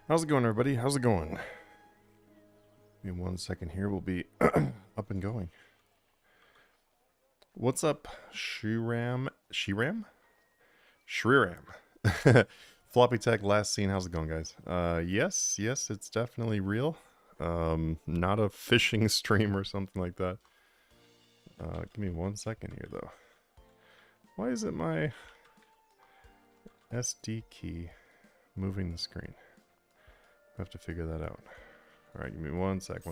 How's it going, everybody? How's it going? Give me 1 second here. We'll be up and going. What's up, Shriram? Floppy Tech, last scene. How's it going, guys? Yes, it's definitely real. Not a phishing stream or something like that. Give me 1 second here, though. Why is it my SD key moving the screen? I have to figure that out. Alright, give me 1 sec.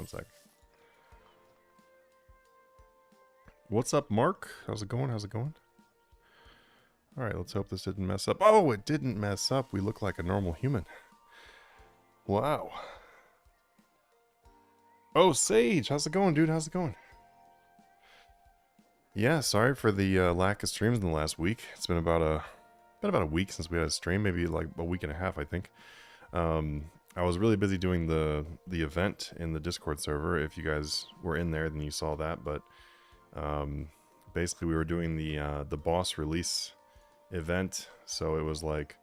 What's up, Mark? How's it going? Alright, let's hope this didn't mess up. Oh, it didn't mess up. We look like a normal human. Wow. Oh, Sage! How's it going, dude? How's it going? Yeah, sorry for the lack of streams in the last week. It's been about a week since we had a stream. Maybe like a week and a half, I think. I was really busy doing the event in the Discord server. If you guys were in there, then you saw that. But basically, we were doing the boss release event, so it was like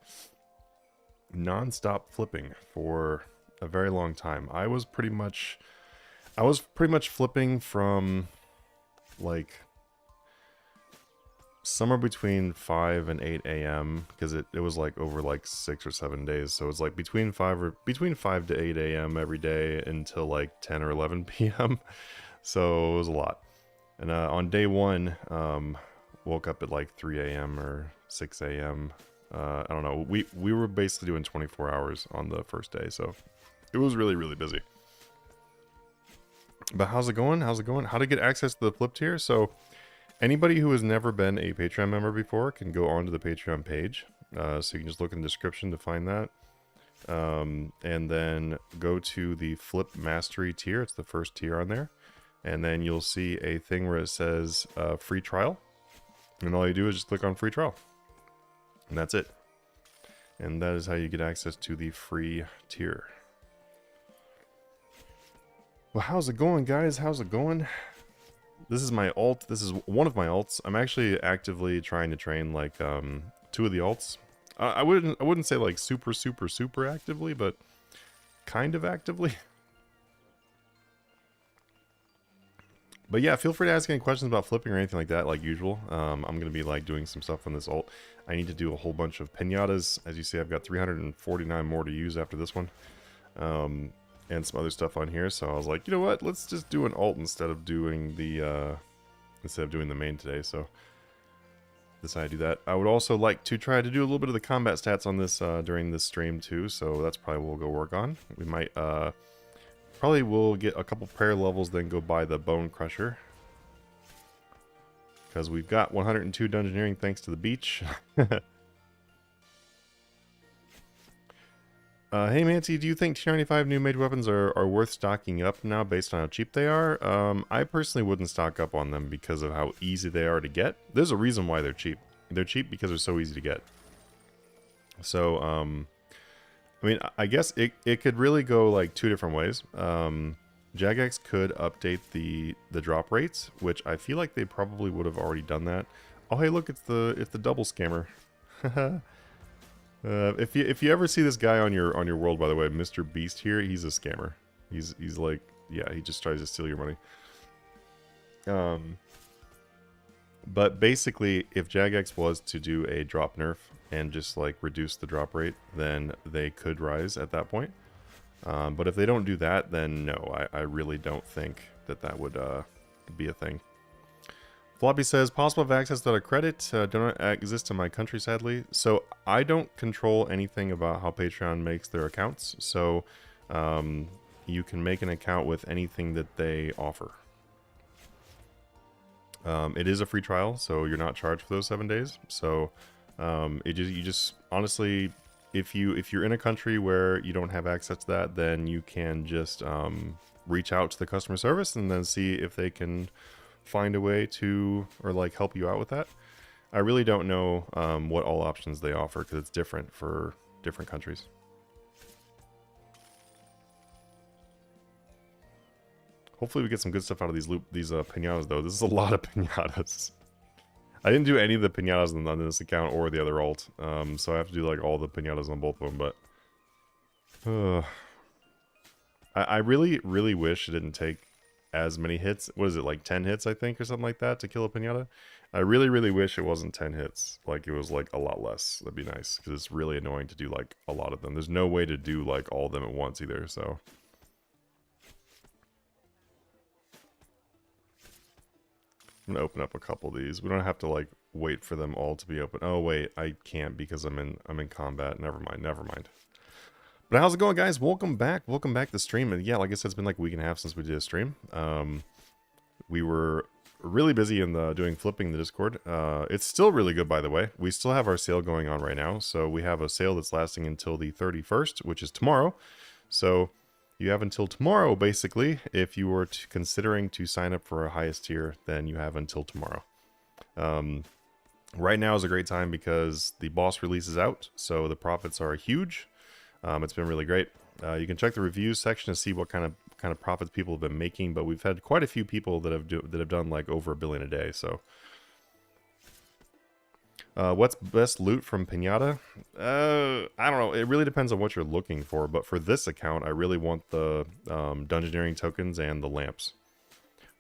non-stop flipping for a very long time. I was pretty much flipping from like somewhere between 5 and 8 a.m. because it was like over like 6 or 7 days, so it's like between 5 to 8 a.m. every day until like 10 or 11 p.m. So it was a lot. And on day one, woke up at like 3 a.m. or 6 a.m. I don't know. We were basically doing 24 hours on the first day, so it was really busy. But how's it going? How to get access to the flip tier? So anybody who has never been a Patreon member before can go onto the Patreon page. So you can just look in the description to find that. And then go to the Flip Mastery tier. It's the first tier on there. And then you'll see a thing where it says free trial. And all you do is just click on free trial. And that's it. And that is how you get access to the free tier. Well, how's it going, guys? How's it going? This is my alt. This is one of my alts. I'm actually actively trying to train like 2 of the alts. I wouldn't say like super actively, but kind of actively. But yeah, feel free to ask any questions about flipping or anything like that, like usual. I'm going to be like doing some stuff on this alt. I need to do a whole bunch of pinatas. As you see, I've got 349 more to use after this one. And some other stuff on here, so I was like, you know what, let's just do an alt instead of doing the main today. So decided to do that. I would also like to try to do a little bit of the combat stats on this during this stream too, so that's probably what we'll go work on. We might probably will get a couple prayer levels, then go buy the Bone Crusher, because we've got 102 dungeoneering thanks to the beach. Hey Mancy, do you think T95 new mage weapons are worth stocking up now based on how cheap they are? I personally wouldn't stock up on them because of how easy they are to get. There's a reason why they're cheap. They're cheap because they're so easy to get. So, I mean, I guess it could really go like 2 different ways. Jagex could update the drop rates, which I feel like they probably would have already done that. Oh hey, look, it's the double scammer. If you ever see this guy on your world, by the way, Mr. Beast here, he's a scammer. He's like, yeah, he just tries to steal your money. But basically, if Jagex was to do a drop nerf and just like reduce the drop rate, then they could rise at that point. But if they don't do that, then no, I really don't think that would be a thing. Floppy says, possible of access without a credit do not exist in my country, sadly. So I don't control anything about how Patreon makes their accounts. So you can make an account with anything that they offer. It is a free trial, so you're not charged for those 7 days. So you just honestly, if you're in a country where you don't have access to that, then you can just reach out to the customer service and then see if they can find a way to, or like help you out with that. I really don't know what all options they offer because it's different for different countries. Hopefully we get some good stuff out of these pinatas though. This is a lot of pinatas. I didn't do any of the pinatas on this account or the other alt, so I have to do like all the pinatas on both of them, but I really, really wish it didn't take as many hits. What is it, like 10 hits, I think, or something like that to kill a pinata? I really, really wish it wasn't 10 hits. Like, it was, like, a lot less. That'd be nice, because it's really annoying to do, like, a lot of them. There's no way to do, like, all of them at once either, so... I'm gonna open up a couple of these. We don't have to, like, wait for them all to be open. Oh, wait, I can't because I'm in combat. Never mind, never mind. But how's it going, guys? Welcome back to the stream. And yeah, like I said, it's been like a week and a half since we did a stream. We were really busy in doing flipping the Discord. It's still really good, by the way. We still have our sale going on right now. So we have a sale that's lasting until the 31st, which is tomorrow. So you have until tomorrow, basically. If you were considering to sign up for a highest tier, then you have until tomorrow. Right now is a great time because the boss release is out. So the profits are huge. It's been really great. You can check the reviews section to see what kind of profits people have been making, but we've had quite a few people that have done like over $1 billion a day. So, what's best loot from Pinata? I don't know. It really depends on what you're looking for. But for this account, I really want the dungeoneering tokens and the lamps.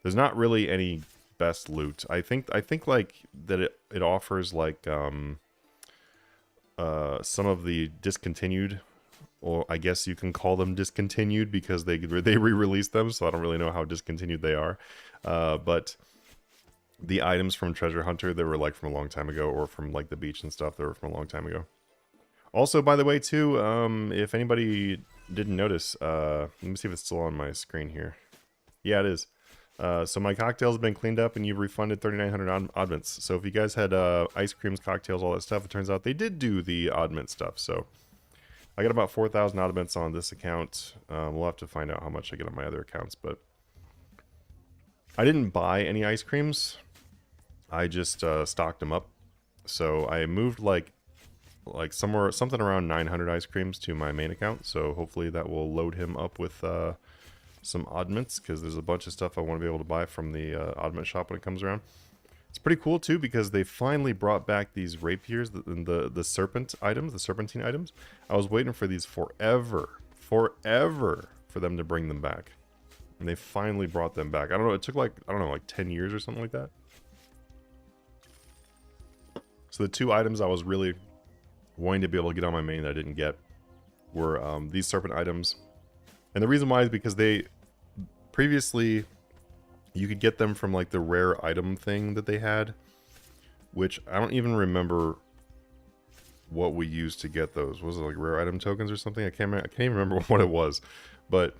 There's not really any best loot. I think like that it offers like some of the discontinued. Or I guess you can call them discontinued because they re-released them, so I don't really know how discontinued they are. But the items from Treasure Hunter that were like from a long time ago, or from like the beach and stuff that were from a long time ago. Also, by the way, too, if anybody didn't notice, let me see if it's still on my screen here. Yeah, it is. So my cocktail's been cleaned up and you've refunded 3,900 oddments. So if you guys had ice creams, cocktails, all that stuff, it turns out they did do the oddment stuff, so... I got about 4,000 oddments on this account. We'll have to find out how much I get on my other accounts, but I didn't buy any ice creams. I just stocked them up. So I moved like something around 900 ice creams to my main account. So hopefully that will load him up with some oddments, because there's a bunch of stuff I want to be able to buy from the oddment shop when it comes around. It's pretty cool too, because they finally brought back these rapiers, the serpent items, the serpentine items. I was waiting for these forever for them to bring them back, and they finally brought them back. I don't know, it took like, I don't know, like 10 years or something like that. So the two items I was really wanting to be able to get on my main that I didn't get were these serpent items, and the reason why is because they previously. You could get them from like the rare item thing that they had, which I don't even remember what we used to get those. Was it like rare item tokens or something? I can't even remember what it was, but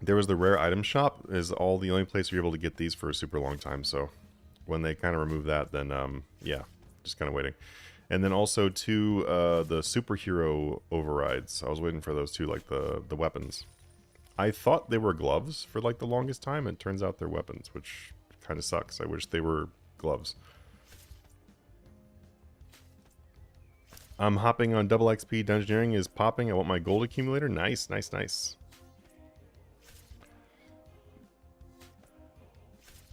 there was the rare item shop is the only place you're able to get these for a super long time. So when they kind of remove that, then yeah, just kind of waiting. And then also to the superhero overrides. I was waiting for those too, like the weapons. I thought they were gloves for like the longest time, and it turns out they're weapons, which kind of sucks. I wish they were gloves. I'm hopping on double XP. Dungeoneering is popping. I want my gold accumulator. Nice, nice, nice.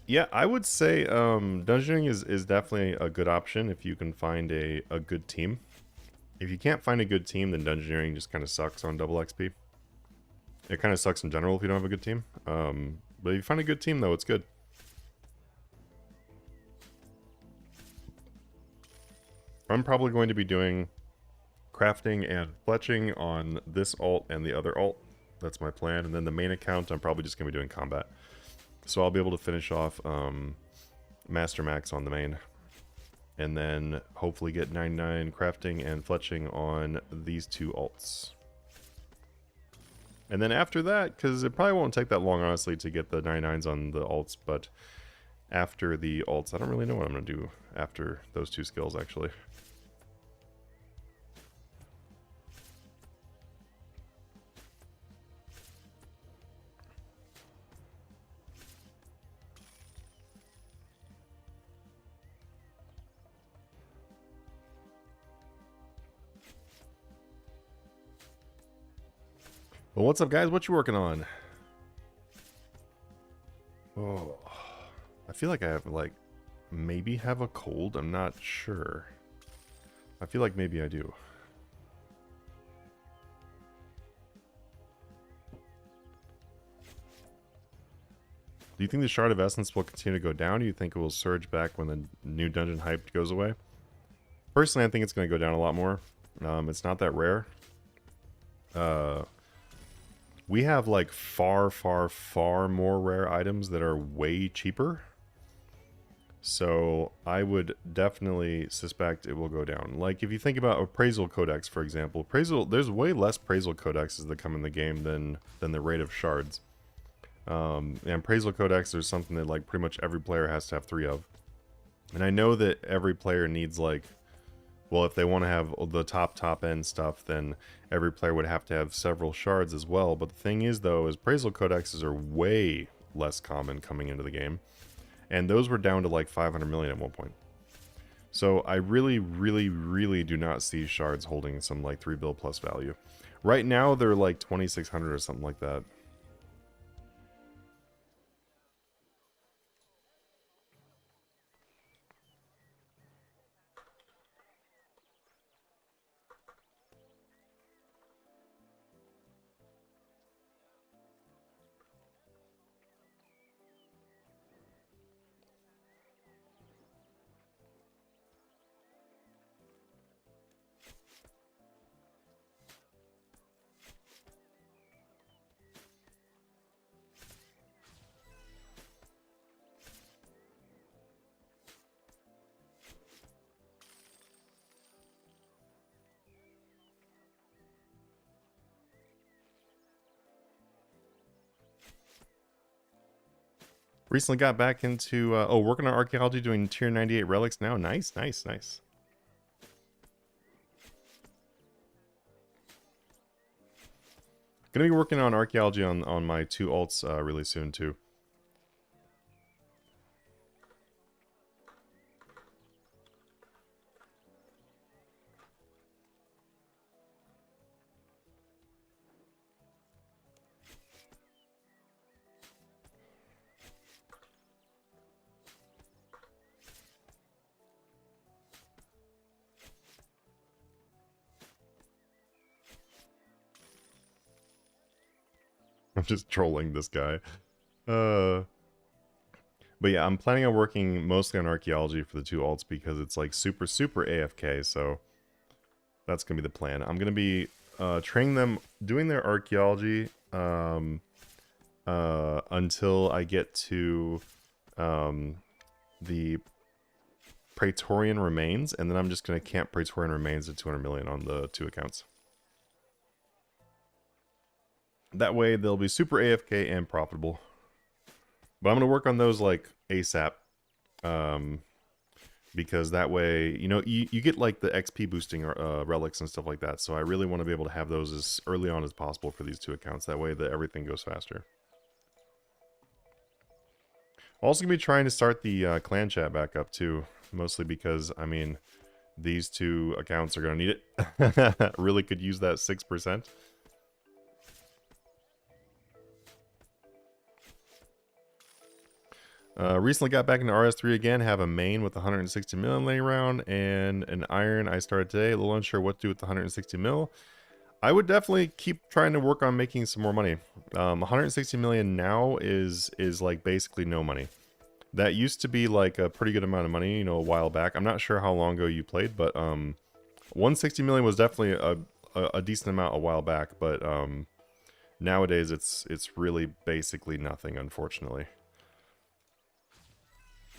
Yeah, I would say dungeoneering is definitely a good option if you can find a good team. If you can't find a good team, then dungeoneering just kind of sucks on double XP. It kind of sucks in general if you don't have a good team. But if you find a good team, though, it's good. I'm probably going to be doing crafting and fletching on this alt and the other alt. That's my plan. And then the main account, I'm probably just going to be doing combat. So I'll be able to finish off Master Max on the main. And then hopefully get 99 crafting and fletching on these two alts. And then after that, because it probably won't take that long, honestly, to get the 99s on the alts, but after the alts, I don't really know what I'm going to do after those two skills, actually. Well, what's up, guys? What you working on? Oh, I feel like I have, like, maybe have a cold. I'm not sure. I feel like maybe I do. Do you think the Shard of Essence will continue to go down? Or do you think it will surge back when the new dungeon hype goes away? Personally, I think it's going to go down a lot more. It's not that rare. We have like far more rare items that are way cheaper. So I would definitely suspect it will go down. Like if you think about appraisal codex, for example, there's way less appraisal codexes that come in the game than the rate of shards. And appraisal codex, there's something that like pretty much every player has to have 3 of. And I know that every player needs like, well, if they want to have the top end stuff, then every player would have to have several shards as well. But the thing is, though, is appraisal codexes are way less common coming into the game. And those were down to like 500 million at one point. So I really do not see shards holding some like 3 bill plus value. Right now, they're like 2,600 or something like that. Recently got back into, working on archaeology, doing tier 98 relics now. Nice. Gonna be working on archaeology on my 2 alts really soon too. I'm just trolling this guy. But yeah, I'm planning on working mostly on archaeology for the 2 alts because it's like super AFK, so that's gonna be the plan. I'm gonna be training them, doing their archaeology until I get to the Praetorian Remains, and then I'm just gonna camp Praetorian Remains at 200 million on the 2 accounts. That way they'll be super AFK and profitable. But I'm going to work on those like ASAP. Because that way, you know, you get like the XP boosting relics and stuff like that. So I really want to be able to have those as early on as possible for these 2 accounts. That way that everything goes faster. Also going to be trying to start the clan chat back up too. Mostly because, I mean, these 2 accounts are going to need it. Really could use that 6%. Recently got back into RS3 again, have a main with 160 million laying around, and an iron I started today. A little unsure what to do with the 160 mil. I would definitely keep trying to work on making some more money. 160 million now is like basically no money. That used to be like a pretty good amount of money, you know, a while back. I'm not sure how long ago you played, but 160 million was definitely a decent amount a while back, but nowadays it's really basically nothing, unfortunately.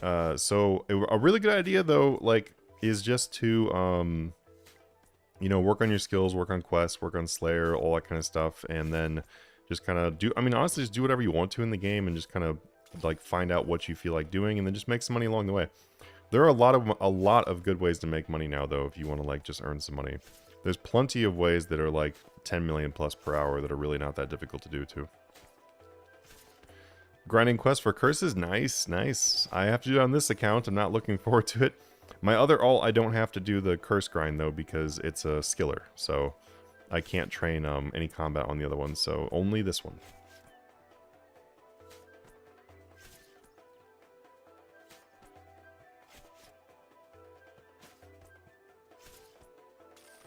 So a really good idea though, like, is just to, you know, work on your skills, work on quests, work on Slayer, all that kind of stuff, and then just kind of do, I mean, honestly, just do whatever you want to in the game and just kind of, like, find out what you feel like doing and then just make some money along the way. There are a lot of good ways to make money now, though, if you want to, like, just earn some money. There's plenty of ways that are, like, 10 million plus per hour that are really not that difficult to do, too. Grinding quest for curses, nice. I have to do it on this account. I'm not looking forward to it. My other alt, I don't have to do the curse grind though because it's a skiller, so I can't train any combat on the other one. So only this one.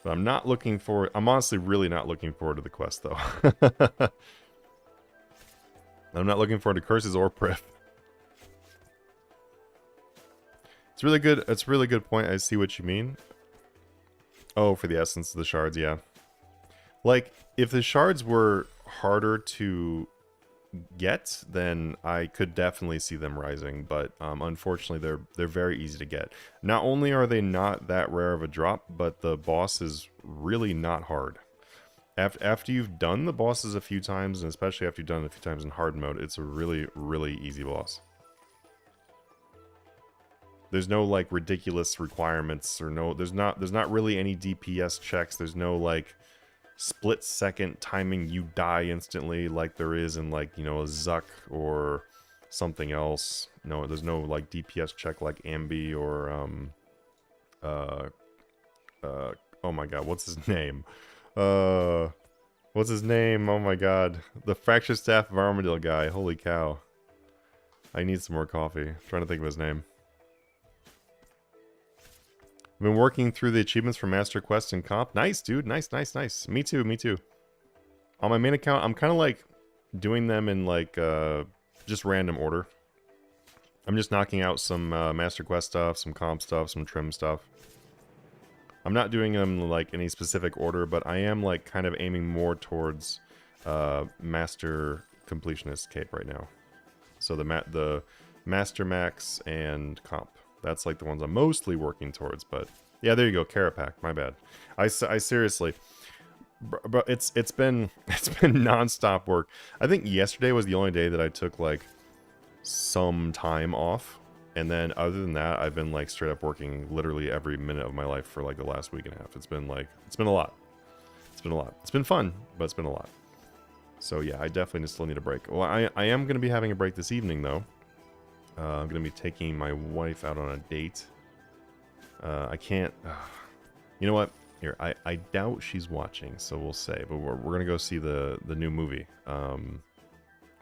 But I'm not looking forward. I'm honestly really not looking forward to the quest though. I'm not looking forward to curses or Prif. It's really good. It's a really good point. I see what you mean. Oh, for the essence of the shards, yeah. Like, if the shards were harder to get, then I could definitely see them rising. But unfortunately, they're very easy to get. Not only are they not that rare of a drop, but the boss is really not hard. After you've done the bosses a few times, and especially after you've done it a few times in hard mode, it's a really, really easy boss. There's no like ridiculous requirements, or there's not really any DPS checks. There's no like split second timing you die instantly like there is in like, you know, a Zuck or something else. No, there's no like DPS check like Ambi or oh my god, what's his name? What's his name? Oh my god. The Fractured Staff of Armadillo guy. Holy cow. I need some more coffee. I'm trying to think of his name. I've been working through the achievements for Master Quest and Comp. Nice, dude. Nice, nice, nice. Me too, me too. On my main account, I'm kind of like doing them in like just random order. I'm just knocking out some Master Quest stuff, some Comp stuff, some Trim stuff. I'm not doing them like any specific order, but I am like kind of aiming more towards Master Completionist Cape right now. So the Master Max and Comp. That's like the ones I'm mostly working towards, but yeah, there you go, Carapac, my bad. I seriously, bro, it's been non-stop work. I think yesterday was the only day that I took like some time off, and then other than that, I've been like straight up working literally every minute of my life for like the last week and a half. It's been a lot. It's been a lot. It's been fun, but it's been a lot. So yeah, I definitely still need a break. Well, I am going to be having a break this evening though. I'm going to be taking my wife out on a date. I can't... you know what? Here, I doubt she's watching, so we'll say. But we're going to go see the new movie. We're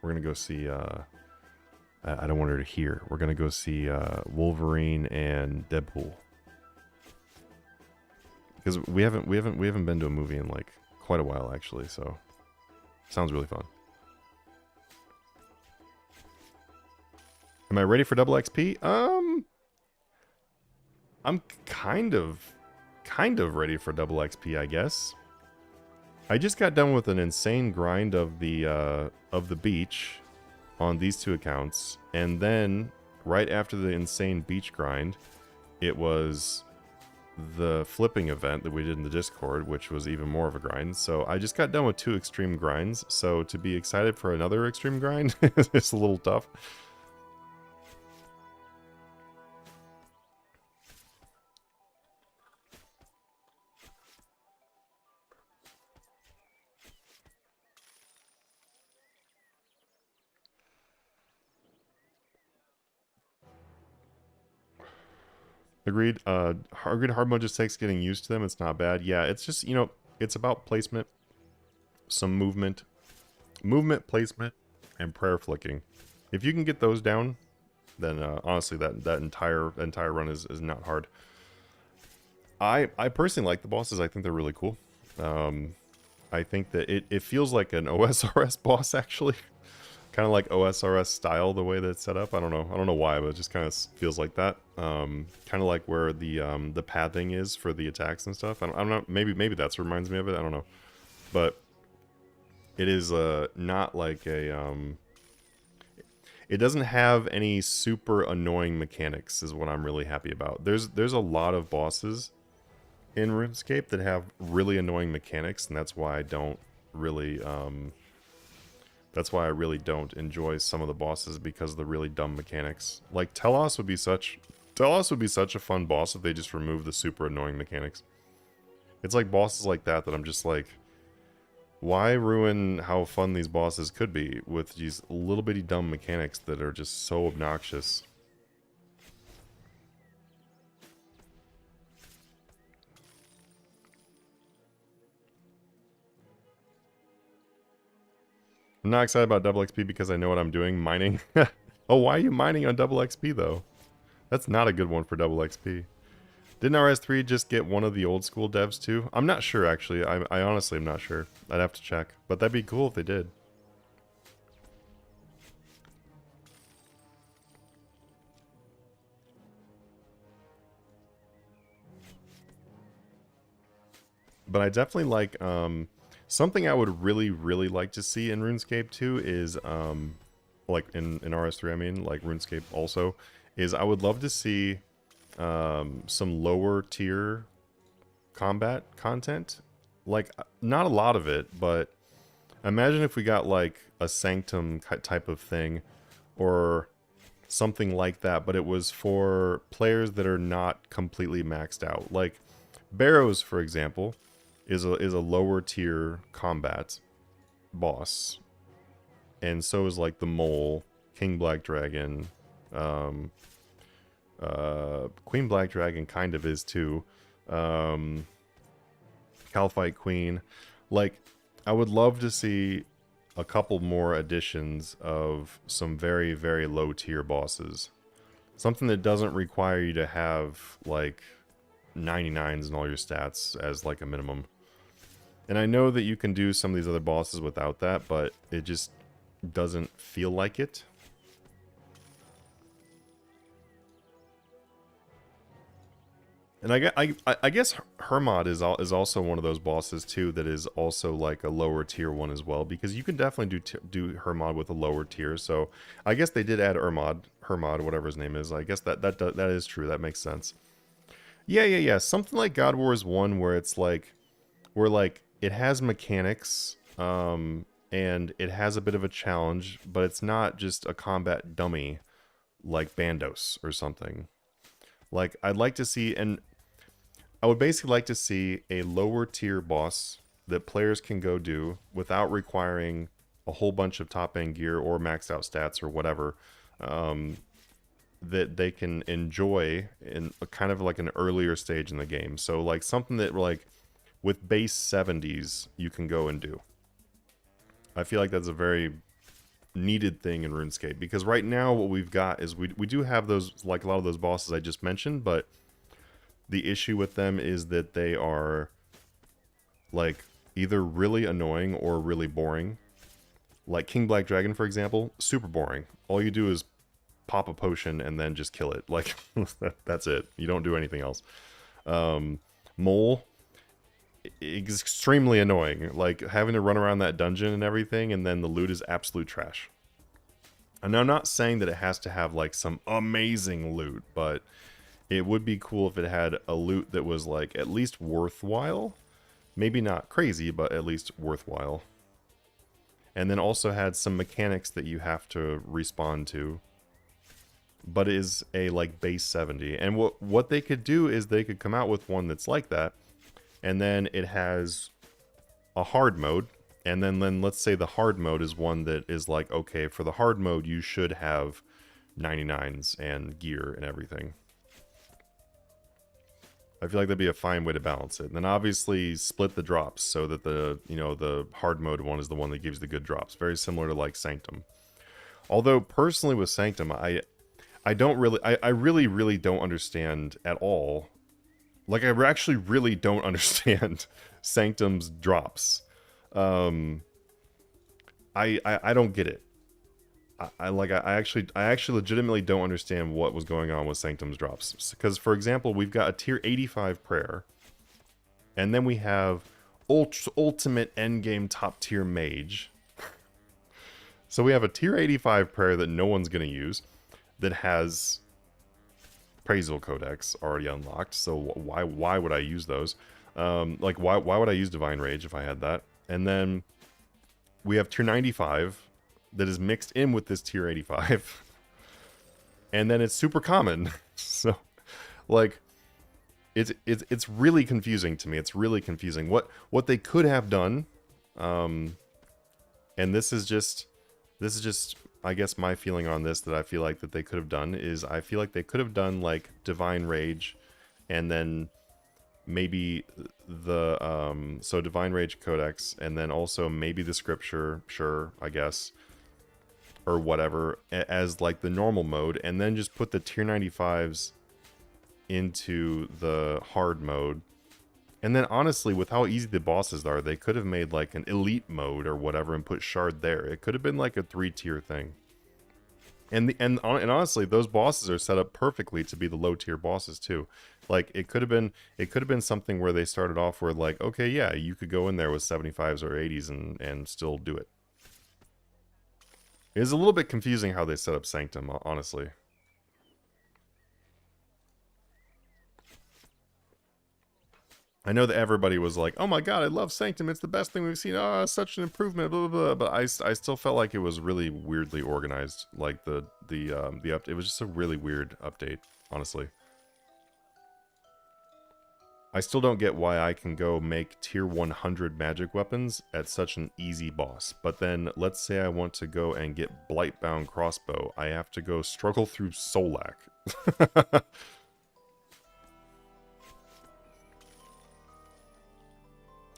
going to go see... I don't want her to hear. We're going to go see Wolverine and Deadpool. Because we haven't been to a movie in like quite a while, actually. So, sounds really fun. Am I ready for double XP? I'm kind of ready for double XP, I guess. I just got done with an insane grind of the beach on these two accounts, and then right after the insane beach grind, it was the flipping event that we did in the Discord, which was even more of a grind. So I just got done with 2 extreme grinds, so to be excited for another extreme grind is a little tough. Agreed. Hard mode just takes getting used to them. It's not bad. Yeah, it's just, you know, it's about placement, some movement, placement, and prayer flicking. If you can get those down, then honestly, that entire run is not hard. I personally like the bosses. I think they're really cool. I think that it feels like an OSRS boss actually. Kind of like OSRS style, the way that it's set up. I don't know why, but it just kind of feels like that. Kind of like where the pathing is for the attacks and stuff. I don't know. Maybe that's what reminds me of it. I don't know, but it is not like a it doesn't have any super annoying mechanics, is what I'm really happy about. There's a lot of bosses in RuneScape that have really annoying mechanics, and that's why I don't really that's why I really don't enjoy some of the bosses, because of the really dumb mechanics. Like Telos would be such a fun boss if they just removed the super annoying mechanics. It's like bosses like that I'm just like, why ruin how fun these bosses could be with these little bitty dumb mechanics that are just so obnoxious? I'm not excited about double XP because I know what I'm doing, mining. Oh, why are you mining on double XP though? That's not a good one for double XP. Didn't RS3 just get one of the old school devs too? I'm not sure actually. I honestly am not sure. I'd have to check. But that'd be cool if they did. But I definitely like something I would really like to see in RuneScape 2 is like in RS3, I mean, like RuneScape also, is I would love to see some lower tier combat content. Like, not a lot of it, but imagine if we got like a Sanctum type of thing or something like that, but it was for players that are not completely maxed out. Like Barrows, for example, is a lower tier combat boss, and so is like the Mole, King Black Dragon, Queen Black Dragon kind of is too, Calfight Queen. Like, I would love to see a couple more additions of some very low tier bosses. Something that doesn't require you to have like 99s in all your stats as like a minimum. And I know that you can do some of these other bosses without that, but it just doesn't feel like it. And I guess Hermod is also one of those bosses too that is also like a lower tier one as well, because you can definitely do Hermod with a lower tier. So I guess they did add Hermod, whatever his name is. I guess that is true. That makes sense. Yeah. Something like God Wars 1 where it's like it has mechanics and it has a bit of a challenge, but it's not just a combat dummy like Bandos or something. Like, I'd like to see, and I would basically like to see a lower tier boss that players can go do without requiring a whole bunch of top end gear or maxed out stats or whatever, that they can enjoy in a kind of like an earlier stage in the game. So like something that like with base 70s you can go and do. I feel like that's a very needed thing in RuneScape, because right now what we've got is we do have those, like a lot of those bosses I just mentioned, but the issue with them is that they are like either really annoying or really boring. Like King Black Dragon, for example, super boring. All you do is pop a potion and then just kill it. Like that's it. You don't do anything else. Mole, extremely annoying. Like having to run around that dungeon and everything, and then the loot is absolute trash. And I'm not saying that it has to have like some amazing loot, but it would be cool if it had a loot that was like at least worthwhile. Maybe not crazy, but at least worthwhile. And then also had some mechanics that you have to respawn to, but is a like base 70. And what they could do is they could come out with one that's like that, and then it has a hard mode. And then let's say the hard mode is one that is like, okay, for the hard mode, you should have 99s and gear and everything. I feel like that'd be a fine way to balance it. And then obviously split the drops so that the hard mode one is the one that gives the good drops. Very similar to like Sanctum. Although personally with Sanctum, I really don't understand at all. Like, I actually really don't understand Sanctum's drops. I don't get it. I actually legitimately don't understand what was going on with Sanctum's drops. Because, for example, we've got a tier 85 prayer, and then we have ultimate endgame top tier mage. So we have a tier 85 prayer that no one's going to use, that has Praisal Codex already unlocked. So why would I use those? Like, why would I use Divine Rage if I had that? And then we have tier 95 that is mixed in with this tier 85. And then it's super common. So, like, it's really confusing to me. It's really confusing. What they could have done, and this is just I guess my feeling on this, that I feel like that they could have done, is I feel like they could have done like Divine Rage, and then maybe the so Divine Rage Codex, and then also maybe the Scripture, sure, I guess, or whatever, as like the normal mode, and then just put the tier 95s into the hard mode. And then honestly, with how easy the bosses are, they could have made like an elite mode or whatever and put Shard there. It could have been like a 3-tier thing. And honestly, those bosses are set up perfectly to be the low tier bosses too. Like it could have been something where they started off where like, okay, yeah, you could go in there with 75s or 80s and still do it. It is a little bit confusing how they set up Sanctum, honestly. I know that everybody was like, "Oh my god, I love Sanctum. It's the best thing we've seen. Oh, such an improvement." Blah blah blah. But I still felt like it was really weirdly organized. Like the update. It was just a really weird update, honestly. I still don't get why I can go make tier 100 magic weapons at such an easy boss. But then, let's say I want to go and get Blightbound crossbow. I have to go struggle through Solak.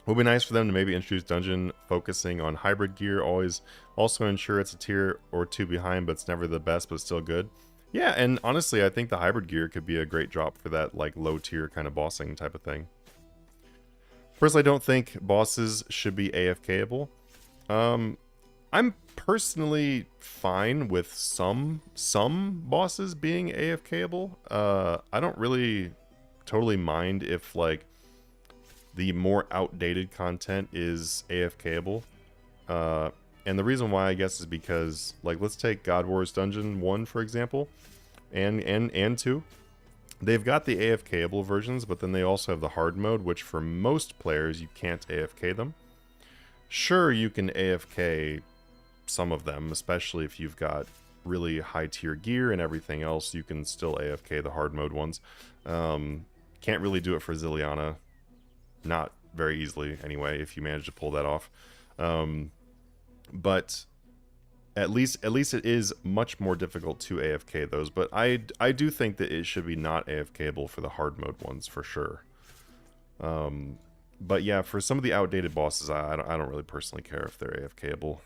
Would be nice for them to maybe introduce dungeon focusing on hybrid gear. Also ensure it's a tier or two behind, but it's never the best, but still good. Yeah, and honestly, I think the hybrid gear could be a great drop for that like low tier kind of bossing type of thing. Personally, I don't think bosses should be AFKable. I'm personally fine with some bosses being AFKable. I don't really totally mind if like the more outdated content is AFKable. And the reason why, I guess, is because, like, let's take God Wars Dungeon 1, for example, and 2. They've got the AFKable versions, but then they also have the hard mode, which for most players, you can't AFK them. Sure, you can AFK some of them, especially if you've got really high tier gear and everything else, you can still AFK the hard mode ones. Can't really do it for Zilliana. Not very easily, anyway, if you manage to pull that off. But at least it is much more difficult to AFK those. But I do think that it should be not AFKable for the hard mode ones, for sure. But yeah, for some of the outdated bosses, I don't really personally care if they're AFKable.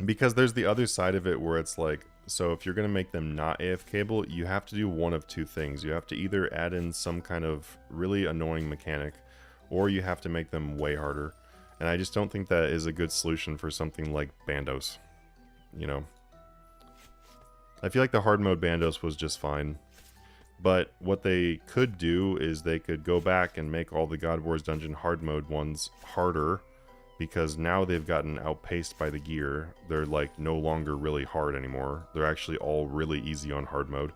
Because there's the other side of it where it's like, so if you're going to make them not AFKable, you have to do one of two things. You have to either add in some kind of really annoying mechanic, or you have to make them way harder. And I just don't think that is a good solution for something like Bandos. You know? I feel like the hard mode Bandos was just fine. But what they could do is they could go back and make all the God Wars Dungeon hard mode ones harder, because now they've gotten outpaced by the gear. They're like no longer really hard anymore. They're actually all really easy on hard mode.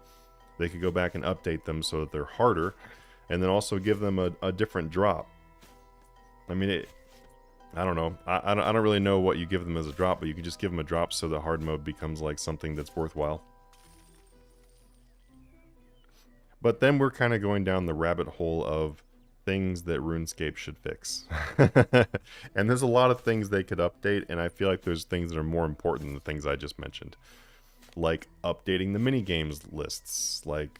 They could go back and update them so that they're harder, and then also give them a different drop. I mean, I don't know. I don't really know what you give them as a drop, but you can just give them a drop so the hard mode becomes like something that's worthwhile. But then we're kind of going down the rabbit hole of things that RuneScape should fix. And there's a lot of things they could update, and I feel like there's things that are more important than the things I just mentioned. Like updating the minigames lists. Like,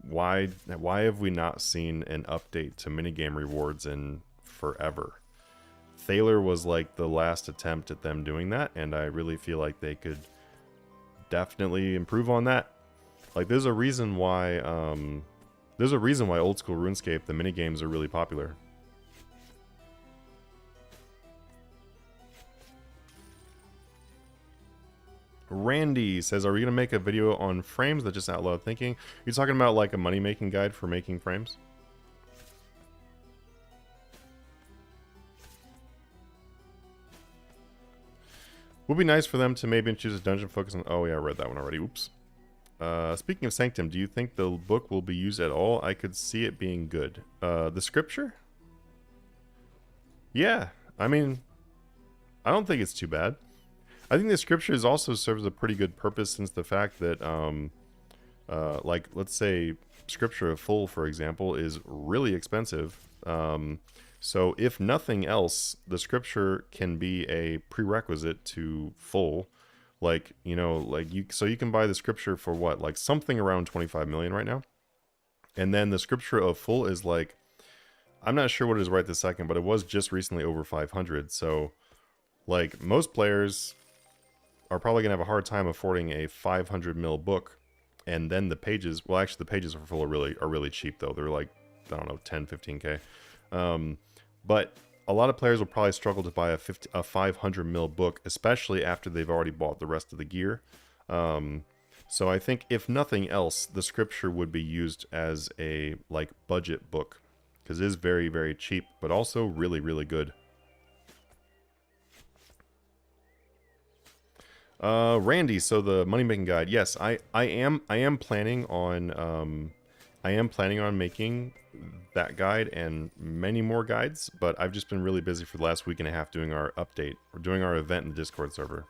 why have we not seen an update to minigame rewards in forever? Thaler was like the last attempt at them doing that, and I really feel like they could definitely improve on that. Like, there's a reason why old school RuneScape, the minigames are really popular. Randy says, are we going to make a video on frames? That just out loud thinking. You're talking about like a money-making guide for making frames? Would be nice for them to maybe choose a dungeon focus on... Oh yeah, I read that one already. Oops. Speaking of Sanctum, do you think the book will be used at all? I could see it being good. The scripture? Yeah, I mean, I don't think it's too bad. I think the scriptures also serves a pretty good purpose, since the fact that, like, let's say Scripture of Full, for example, is really expensive. So if nothing else, the scripture can be a prerequisite to Full. Like, you know, like so you can buy the scripture for what, like something around 25 million right now. And then the scripture of Full is like, I'm not sure what it is right this second, but it was just recently over 500. So like most players are probably gonna have a hard time affording a 500 mil book. And then the pages, well, actually the pages for Full are really cheap though. They're like, I don't know, 10, 15K. But a lot of players will probably struggle to buy a 500 mil book, especially after they've already bought the rest of the gear. So I think if nothing else, the scripture would be used as a like budget book, because it is very, very cheap, but also really, really good. Randy, so the money making guide. Yes, I am planning on making that guide and many more guides, but I've just been really busy for the last week and a half doing our update or doing our event in the Discord server.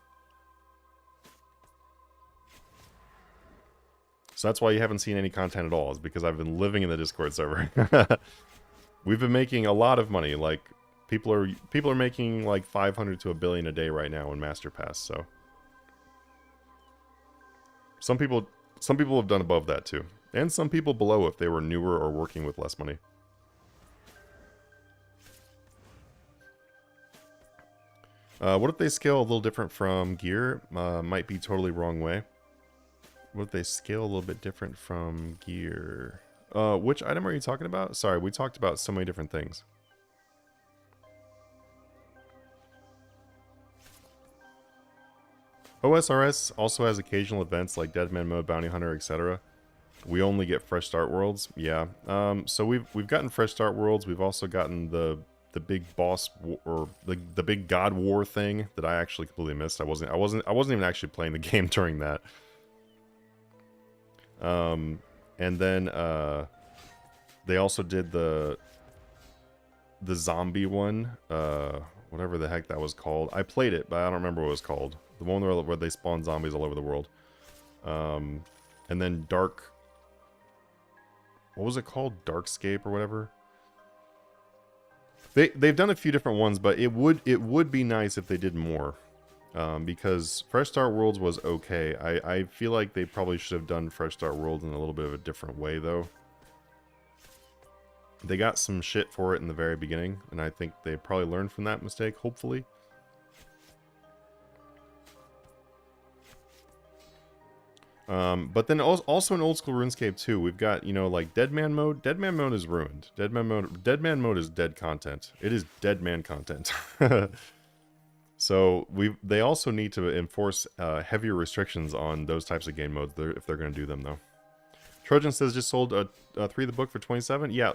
So that's why you haven't seen any content at all, is because I've been living in the Discord server. We've been making a lot of money. Like people are making like 500 to $1 billion a day right now in Master Pass, so some people have done above that too. And some people below if they were newer or working with less money. What if they scale a little different from gear? Might be totally wrong way. What if they scale a little bit different from gear? Which item are you talking about? Sorry, we talked about so many different things. OSRS also has occasional events like Deadman Mode, Bounty Hunter, etc. We only get fresh start worlds. Yeah. So we've gotten fresh start worlds. We've also gotten the big boss or the big God War thing that I actually completely missed. I wasn't even actually playing the game during that. And then they also did the zombie one, whatever the heck that was called. I played it, but I don't remember what it was called. The one where they spawn zombies all over the world. And then Dark... What was it called? Darkscape or whatever? They've done a few different ones, but it would be nice if they did more. Because Fresh Start Worlds was okay. I feel like they probably should have done Fresh Start Worlds in a little bit of a different way, though. They got some shit for it in the very beginning, and I think they probably learned from that mistake, hopefully. But then also in old school RuneScape 2, we've got, you know, like Deadman Mode. Deadman Mode is ruined. Deadman Mode is dead content. It is dead man content. So they also need to enforce heavier restrictions on those types of game modes if they're going to do them, though. Trojan says just sold 3 of the book for 27. Yeah,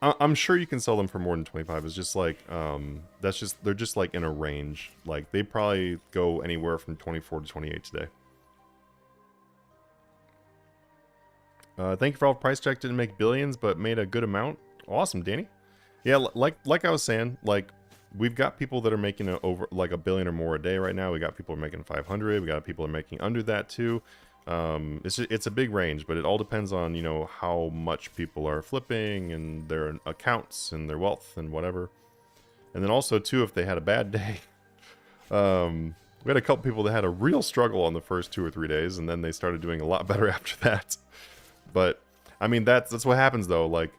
I'm sure you can sell them for more than 25. It's just like they're just like in a range. Like they probably go anywhere from 24 to 28 today. Thank you for all the price check. Didn't make billions, but made a good amount. Awesome, Danny. Yeah, like I was saying, like we've got people that are making over like $1 billion or more a day right now. We got people who are making 500. We got people who are making under that too. It's a big range, but it all depends on, you know, how much people are flipping and their accounts and their wealth and whatever. And then also too, if they had a bad day. We had a couple people that had a real struggle on the first 2 or 3 days, and then they started doing a lot better after that. But I mean, that's what happens though. Like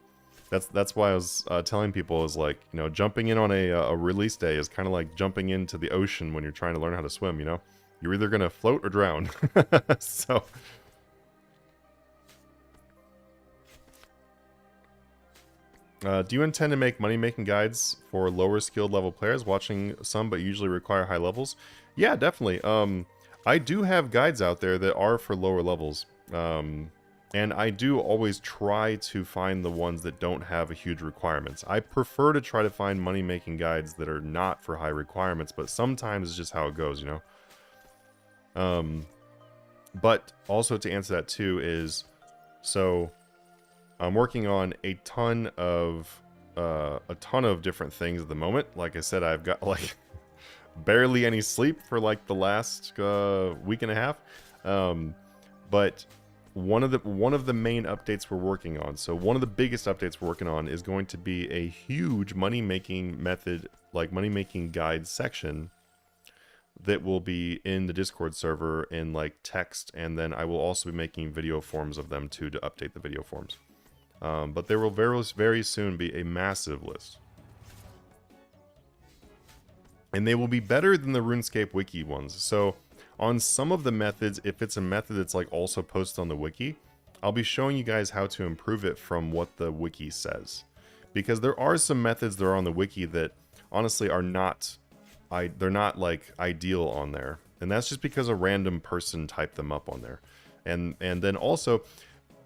that's why I was telling people is like, you know, jumping in on a release day is kind of like jumping into the ocean when you're trying to learn how to swim. You know, you're either gonna float or drown. So. Do you intend to make money-making guides for lower skilled level players watching some but usually require high levels? Yeah, definitely. I do have guides out there that are for lower levels. And I do always try to find the ones that don't have a huge requirements. I prefer to try to find money-making guides that are not for high requirements, but sometimes it's just how it goes, you know? But also to answer that too is, so I'm working on a ton of different things at the moment. Like I said, I've got like barely any sleep for like the last week and a half. But one of the main updates we're working on, so one of the biggest updates we're working on is going to be a huge money-making method, like money-making guide section that will be in the Discord server in like text, and then I will also be making video forms of them too to update the video forms. But there will very soon be a massive list. And they will be better than the RuneScape wiki ones. So on some of the methods, if it's a method that's like also posted on the wiki, I'll be showing you guys how to improve it from what the wiki says. because there are some methods that are on the wiki that honestly are not, they're not like ideal on there, and that's just because a random person typed them up on there, and then also,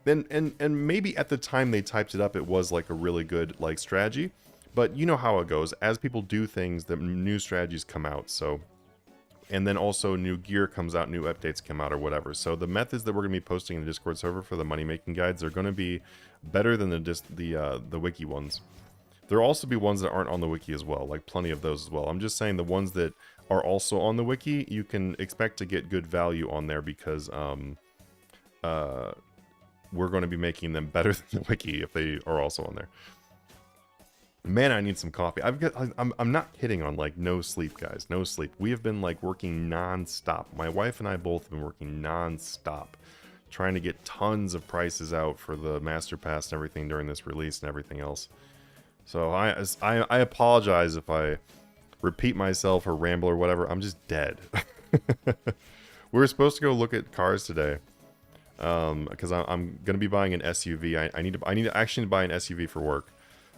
and maybe at the time they typed it up, it was like a really good like strategy, but you know how it goes. As people do things, the new strategies come out. So, and then also new gear comes out, new updates come out or whatever. So the methods that we're going to be posting in the Discord server for the money making guides are going to be better than the wiki ones. There'll also be ones that aren't on the wiki as well, like plenty of those as well. I'm just saying the ones that are also on the wiki, you can expect to get good value on there because we're going to be making them better than the wiki if they are also on there. Man, I need some coffee. I'm not kidding on like no sleep, guys. No sleep. We have been like working non-stop. My wife and I both have been working non-stop, trying to get tons of prices out for the Master Pass and everything during this release and everything else. So I apologize if I repeat myself or ramble or whatever. I'm just dead. We were supposed to go look at cars today, because I'm gonna be buying an SUV. I need to actually buy an SUV for work.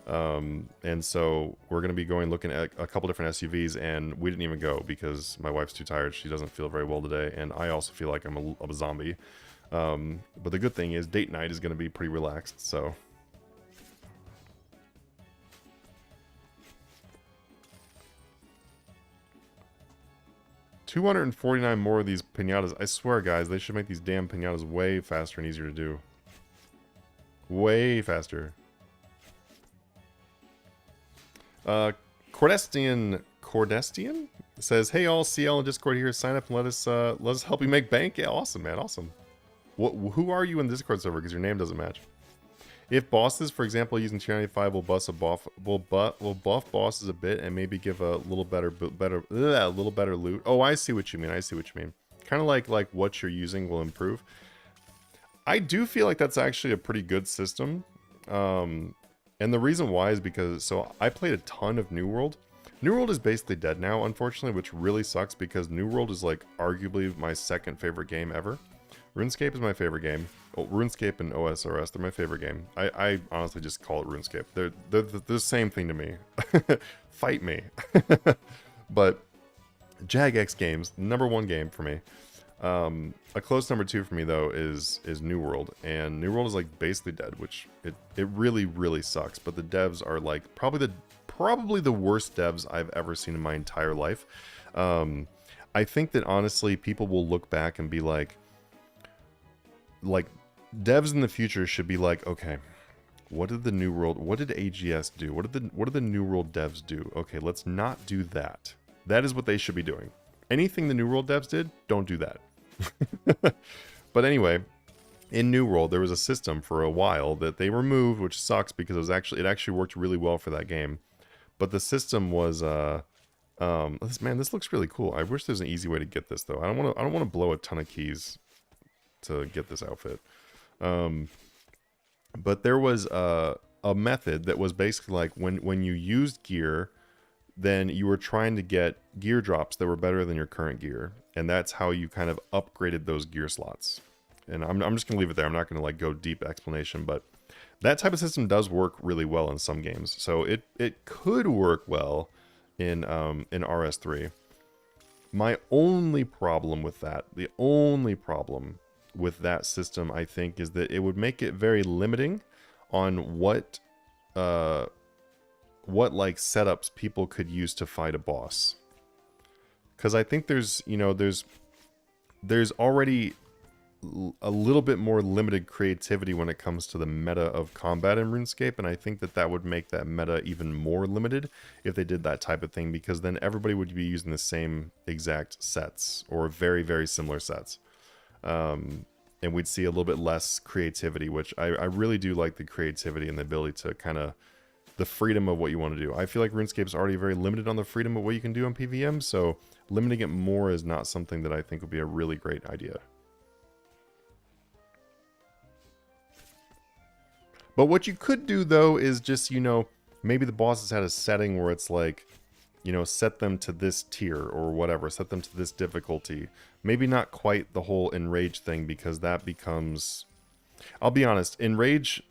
And so we're going to be looking at a couple different SUVs, and we didn't even go because my wife's too tired. She doesn't feel very well today, and I also feel like I'm a zombie. But the good thing is date night is going to be pretty relaxed, so. $249 more of these pinatas. I swear, guys, they should make these damn pinatas way faster and easier to do. Way faster. Cordestian says, "Hey all, CL and Discord here. Sign up and let us help you make bank." Yeah, awesome, man, awesome. Who are you in the Discord server? Because your name doesn't match. If bosses, for example, using tier 95 will buff bosses a bit and maybe give a little better loot. Oh, I see what you mean. I see what you mean. Kind of like what you're using will improve. I do feel like that's actually a pretty good system. And the reason why is because, so I played a ton of New World. New World is basically dead now, unfortunately, which really sucks because New World is like arguably my second favorite game ever. RuneScape is my favorite game. Oh, RuneScape and OSRS, they're my favorite game. I honestly just call it RuneScape. They're the same thing to me. Fight me. But Jagex Games, #1 game for me. A close #2 for me though is New World, and New World is like basically dead, which it really sucks. But the devs are like probably the worst devs I've ever seen in my entire life. I think that honestly people will look back and be like devs in the future should be like, okay, what did AGS do? What did the New World devs do? Okay, let's not do that. That is what they should be doing. Anything the New World devs did, don't do that. But anyway, in New World, there was a system for a while that they removed, which sucks because it actually worked really well for that game. But the system was, man, this looks really cool. I wish there's an easy way to get this though. I don't want to blow a ton of keys to get this outfit. But there was a method that was basically like when you used gear, then you were trying to get gear drops that were better than your current gear. And that's how you kind of upgraded those gear slots. And I'm just going to leave it there. I'm not going to like go deep explanation, but that type of system does work really well in some games. So it could work well in RS3. My only problem with that, the only problem with that system, I think, is that it would make it very limiting on what like setups people could use to fight a boss. Because I think there's already a little bit more limited creativity when it comes to the meta of combat in RuneScape, and I think that would make that meta even more limited if they did that type of thing, because then everybody would be using the same exact sets or very, very similar sets. And we'd see a little bit less creativity, which I really do like the creativity and the ability to kind of the freedom of what you want to do. I feel like RuneScape is already very limited on the freedom of what you can do on PVM, so limiting it more is not something that I think would be a really great idea. But what you could do though is just, maybe the bosses had a setting where it's like, set them to this tier or whatever, set them to this difficulty. Maybe not quite the whole Enrage thing, because that becomes, I'll be honest, Enrage,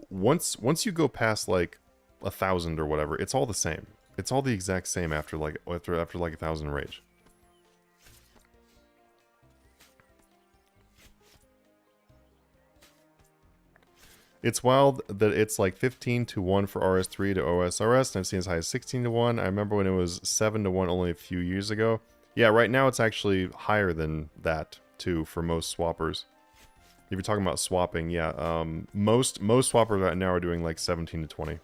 once you go past like 1,000 or whatever, it's all the same. It's all the exact same after like 1,000 rage. It's wild that it's like 15-1 for RS3 to OSRS, and I've seen as high as 16-1. I remember when it was 7-1 only a few years ago. Yeah, right now it's actually higher than that too for most swappers. If you're talking about swapping, yeah, most swappers right now are doing like 17-20.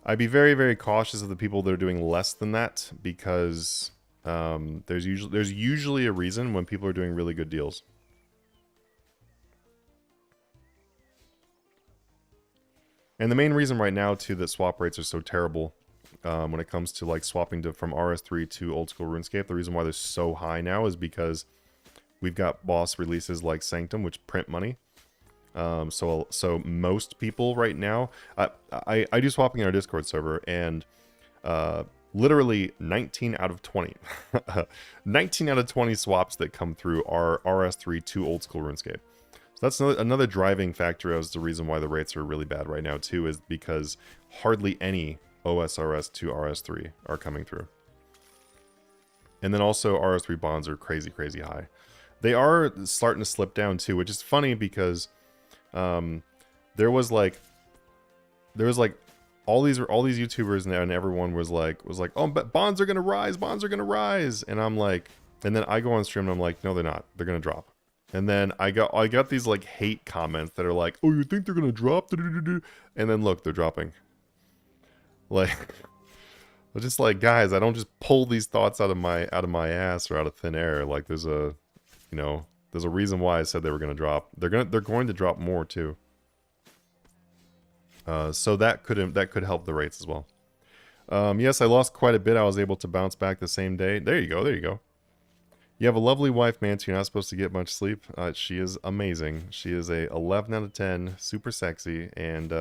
I'd be very, very cautious of the people that are doing less than that, because there's usually a reason when people are doing really good deals. And the main reason right now, too, that swap rates are so terrible when it comes to like swapping from RS3 to old school RuneScape, the reason why they're so high now is because we've got boss releases like Sanctum, which print money. So most people right now, I do swapping in our Discord server, and literally 19 out of 20, 19 out of 20 swaps that come through are RS3 to old school RuneScape. That's another driving factor as the reason why the rates are really bad right now too, is because hardly any OSRS to RS3 are coming through. And then also RS3 bonds are crazy, crazy high. They are starting to slip down too, which is funny because there was like all these YouTubers and everyone was like, oh, but bonds are gonna rise, and I'm like, and then I go on stream and I'm like, no, they're not, they're gonna drop. And then I got these like hate comments that are like, oh, you think they're gonna drop? And then look, they're dropping. Like, I'm just like, guys, I don't just pull these thoughts out of my ass or out of thin air. Like, there's a reason why I said they were gonna drop. They're going to drop more too. So that could help the rates as well. Yes, I lost quite a bit. I was able to bounce back the same day. There you go. There you go. You have a lovely wife, Manti. You're not supposed to get much sleep. She is amazing. She is a 11 out of 10, super sexy, and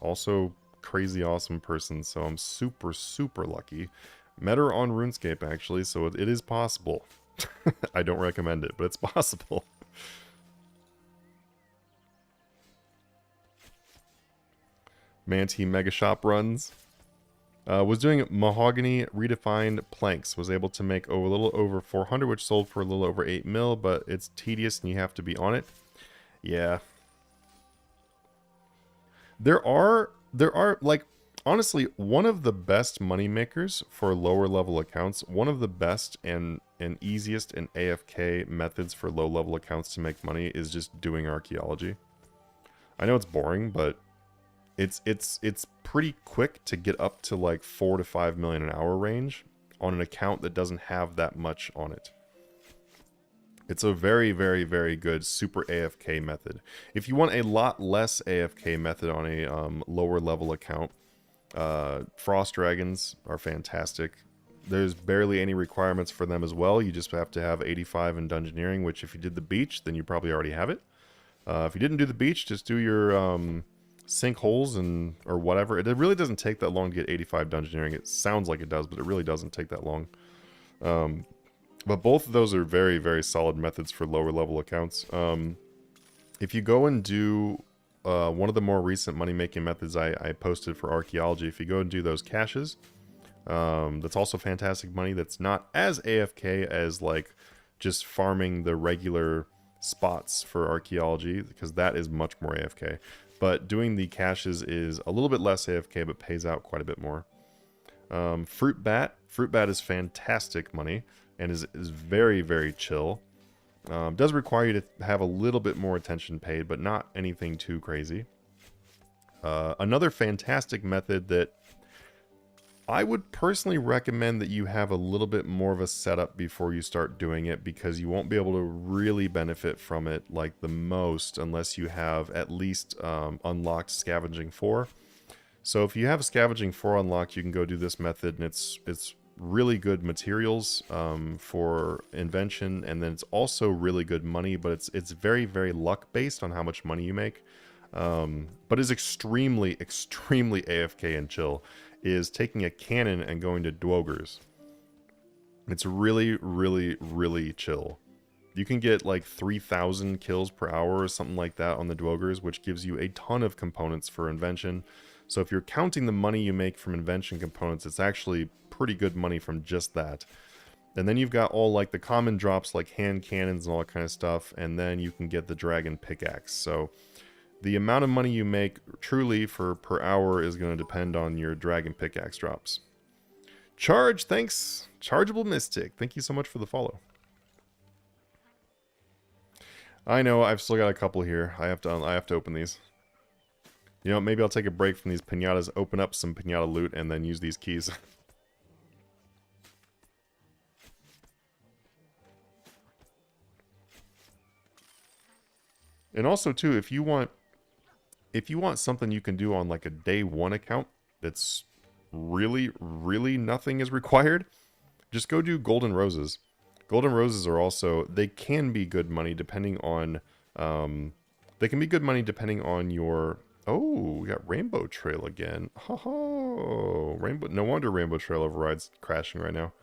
also crazy awesome person. So I'm super, super lucky. Met her on RuneScape, actually, so it is possible. I don't recommend it, but it's possible. Manti Mega Shop runs. Was doing mahogany redefined planks. Was able to make a little over 400, which sold for a little over 8 mil, but it's tedious and you have to be on it. Yeah. There are like, honestly, one of the best money makers for lower level accounts, one of the best and easiest and AFK methods for low level accounts to make money is just doing archaeology. I know it's boring, but it's pretty quick to get up to like 4 to 5 million an hour range on an account that doesn't have that much on it. It's a very, very, very good super AFK method. If you want a lot less AFK method on a lower level account, Frost Dragons are fantastic. There's barely any requirements for them as well. You just have to have 85 in Dungeoneering, which if you did the beach, then you probably already have it. If you didn't do the beach, just do your sink holes or whatever. It really doesn't take that long to get 85 Dungeoneering. It sounds like it does, but it really doesn't take that long. But both of those are very, very solid methods for lower level accounts. If you go and do one of the more recent money-making methods I posted for archaeology, if you go and do those caches, that's also fantastic money. That's not as AFK as like just farming the regular spots for archaeology, because that is much more AFK. But doing the caches is a little bit less AFK, but pays out quite a bit more. Fruit Bat is fantastic money and is very, very chill. Does require you to have a little bit more attention paid, but not anything too crazy. Another fantastic method that I would personally recommend that you have a little bit more of a setup before you start doing it, because you won't be able to really benefit from it like the most unless you have at least unlocked Scavenging 4. So if you have Scavenging 4 unlocked, you can go do this method, and it's really good materials for invention, and then it's also really good money, but it's very, very luck based on how much money you make. But is extremely, extremely AFK and chill. Is taking a cannon and going to Dwogers. It's really, really, really chill. You can get like 3,000 kills per hour or something like that on the Dwogers, which gives you a ton of components for invention. So if you're counting the money you make from invention components, it's actually pretty good money from just that. And then you've got all like the common drops like hand cannons and all that kind of stuff, and then you can get the dragon pickaxe. So the amount of money you make truly for per hour is going to depend on your dragon pickaxe drops. Charge, thanks. Chargeable Mystic, thank you so much for the follow. I know, I've still got a couple here. I have to open these. You know, maybe I'll take a break from these pinatas, open up some pinata loot, and then use these keys. And also too, if you want something you can do on like a day one account that's really nothing is required, just go do golden roses. Golden roses are also, they can be good money depending on your, oh, we got Rainbow Trail again. Oh, Rainbow, no wonder Rainbow Trail override's crashing right now.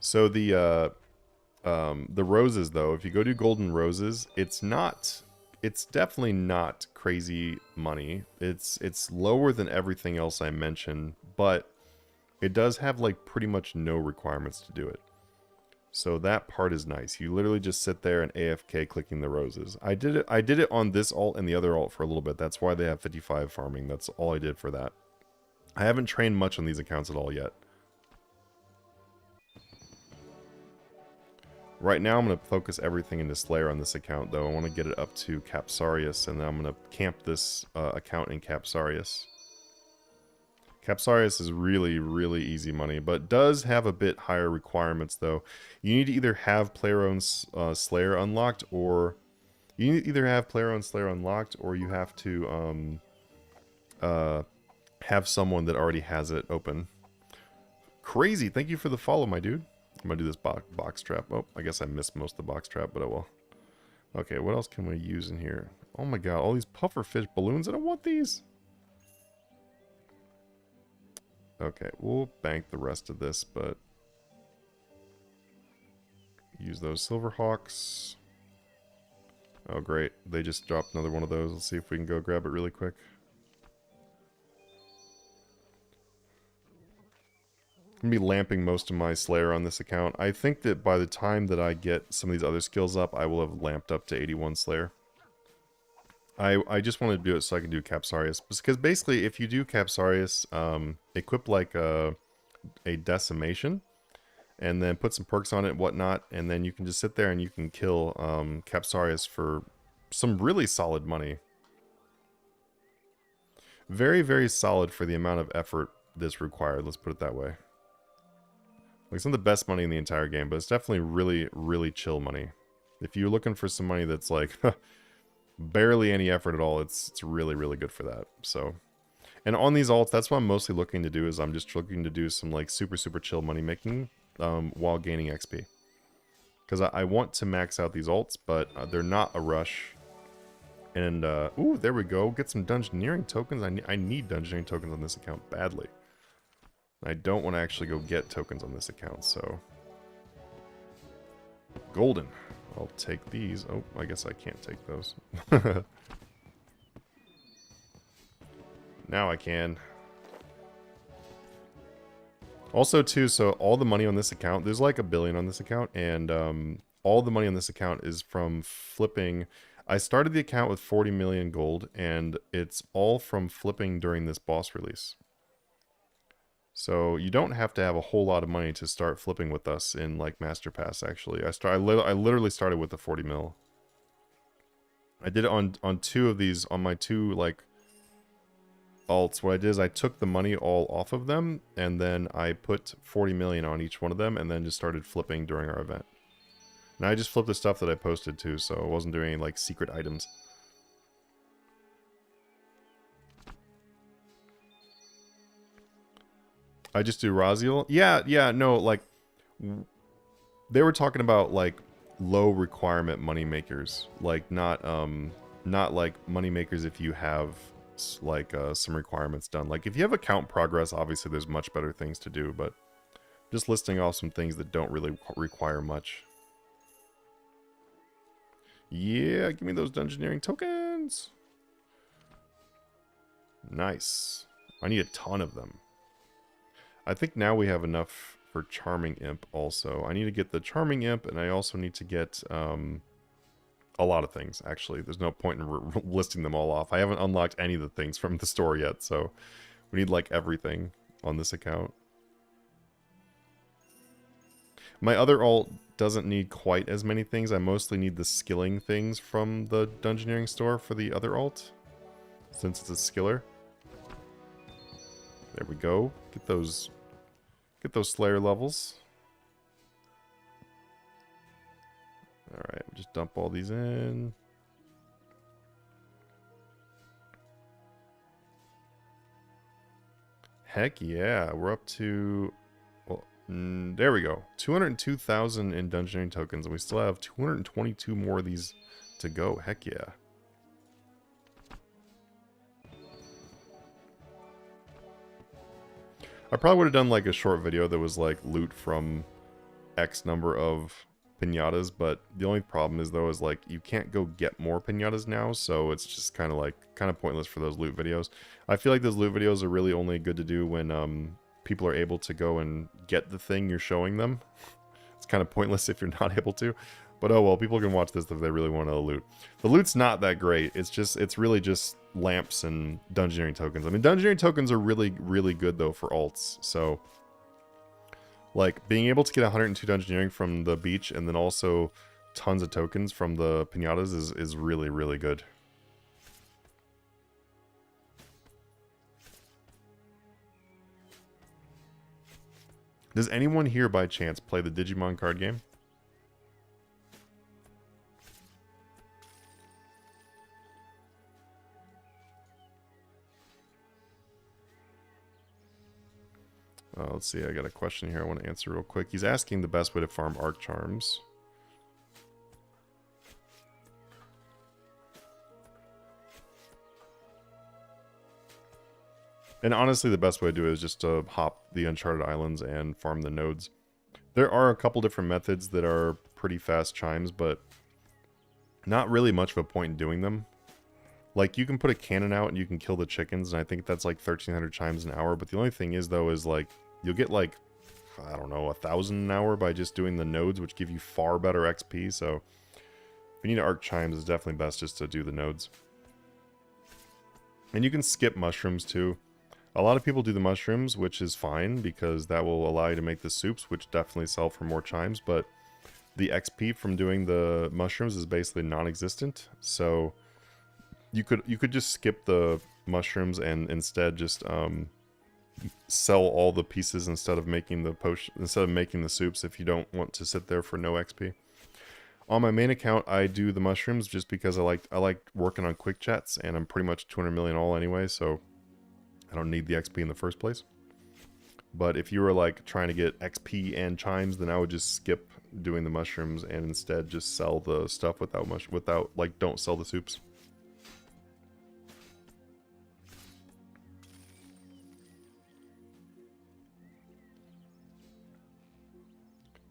So the roses though, if you go do golden roses, it's definitely not crazy money. It's lower than everything else I mentioned, but it does have like pretty much no requirements to do it. So that part is nice. You literally just sit there and AFK clicking the roses. I did it on this alt and the other alt for a little bit. That's why they have 55 farming. That's all I did for that. I haven't trained much on these accounts at all yet. Right now I'm going to focus everything into Slayer on this account though. I want to get it up to Capsarius, and then I'm going to camp this account in Capsarius. Capsarius is really easy money, but does have a bit higher requirements though. You need to either have player-owned Slayer unlocked, or you have you have to have someone that already has it open. Crazy, thank you for the follow, my dude. I'm gonna do this box trap. Oh, I guess I missed most of the box trap, but I will. Okay, what else can we use in here? Oh my god, all these pufferfish balloons. I don't want these. Okay, we'll bank the rest of this, but use those Silverhawks. Oh great, they just dropped another one of those. Let's see if we can go grab it really quick. I'm going to be lamping most of my Slayer on this account. I think that by the time that I get some of these other skills up, I will have lamped up to 81 Slayer. I just wanted to do it so I can do Capsarius. Because basically, if you do Capsarius, equip like a decimation, and then put some perks on it and whatnot, and then you can just sit there and you can kill Capsarius for some really solid money. Very solid for the amount of effort that's required, let's put it that way. Like, it's not the best money in the entire game, but it's definitely really chill money. If you're looking for some money that's like barely any effort at all, it's really good for that. So, and on these alts, that's what I'm mostly looking to do, is I'm just looking to do some like super chill money making while gaining XP. Because I want to max out these alts, but they're not a rush. And, ooh, there we go. Get some dungeoneering tokens. I need dungeoneering tokens on this account badly. I don't want to actually go get tokens on this account, so... Golden. I'll take these. Oh, I guess I can't take those. Now I can. Also, too, so all the money on this account, there's like 1 billion on this account, and all the money on this account is from flipping... I started the account with 40 million gold, and it's all from flipping during this boss release. So you don't have to have a whole lot of money to start flipping with us in like Master Pass. Actually, I literally started with the 40 mil. I did it on 2 of these, on my 2 like alts. What I did is I took the money all off of them, and then I put 40 million on each one of them, and then just started flipping during our event. And I just flipped the stuff that I posted too, so I wasn't doing any like secret items. I just do Raziel? Yeah, no, like, they were talking about, like, low requirement money makers. Like, not like money makers if you have, like, some requirements done. Like, if you have account progress, obviously there's much better things to do, but just listing off some things that don't really require much. Yeah, give me those dungeoneering tokens! Nice. I need a ton of them. I think now we have enough for Charming Imp also. I need to get the Charming Imp, and I also need to get a lot of things, actually. There's no point in listing them all off. I haven't unlocked any of the things from the store yet, so we need, like, everything on this account. My other alt doesn't need quite as many things. I mostly need the skilling things from the Dungeoneering store for the other alt, since it's a skiller. There we go. Get those Slayer levels. Alright, we'll just dump all these in. Heck yeah, we're up to... Well, there we go. 202,000 in Dungeoneering tokens, and we still have 222 more of these to go. Heck yeah. I probably would have done like a short video that was like loot from X number of pinatas, but the only problem is though is like you can't go get more pinatas now, so it's just kind of pointless for those loot videos. I feel like those loot videos are really only good to do when people are able to go and get the thing you're showing them. It's kind of pointless if you're not able to. But oh well, people can watch this if they really want to loot. The loot's not that great. It's really just lamps and Dungeoneering tokens. I mean, Dungeoneering tokens are really, really good though for alts. So, like, being able to get 102 Dungeoneering from the beach and then also tons of tokens from the pinatas is really, really good. Does anyone here by chance play the Digimon card game? Let's see, I got a question here I want to answer real quick. He's asking the best way to farm Arc Charms. And honestly, the best way to do it is just to hop the Uncharted Islands and farm the nodes. There are a couple different methods that are pretty fast chimes, but not really much of a point in doing them. Like, you can put a cannon out and you can kill the chickens, and I think that's like 1,300 chimes an hour, but the only thing is, though, is like, you'll get like, I don't know, 1,000 an hour by just doing the nodes, which give you far better XP, so if you need arc chimes, it's definitely best just to do the nodes. And you can skip mushrooms, too. A lot of people do the mushrooms, which is fine, because that will allow you to make the soups, which definitely sell for more chimes, but the XP from doing the mushrooms is basically non-existent, so you could just skip the mushrooms and instead just sell all the pieces instead of making the the soups if you don't want to sit there for no XP. On my main account, I do the mushrooms just because I like working on quick chats, and I'm pretty much 200 million all anyway, so I don't need the XP in the first place. But if you were like trying to get XP and chimes, then I would just skip doing the mushrooms and instead just sell the stuff without like, don't sell the soups.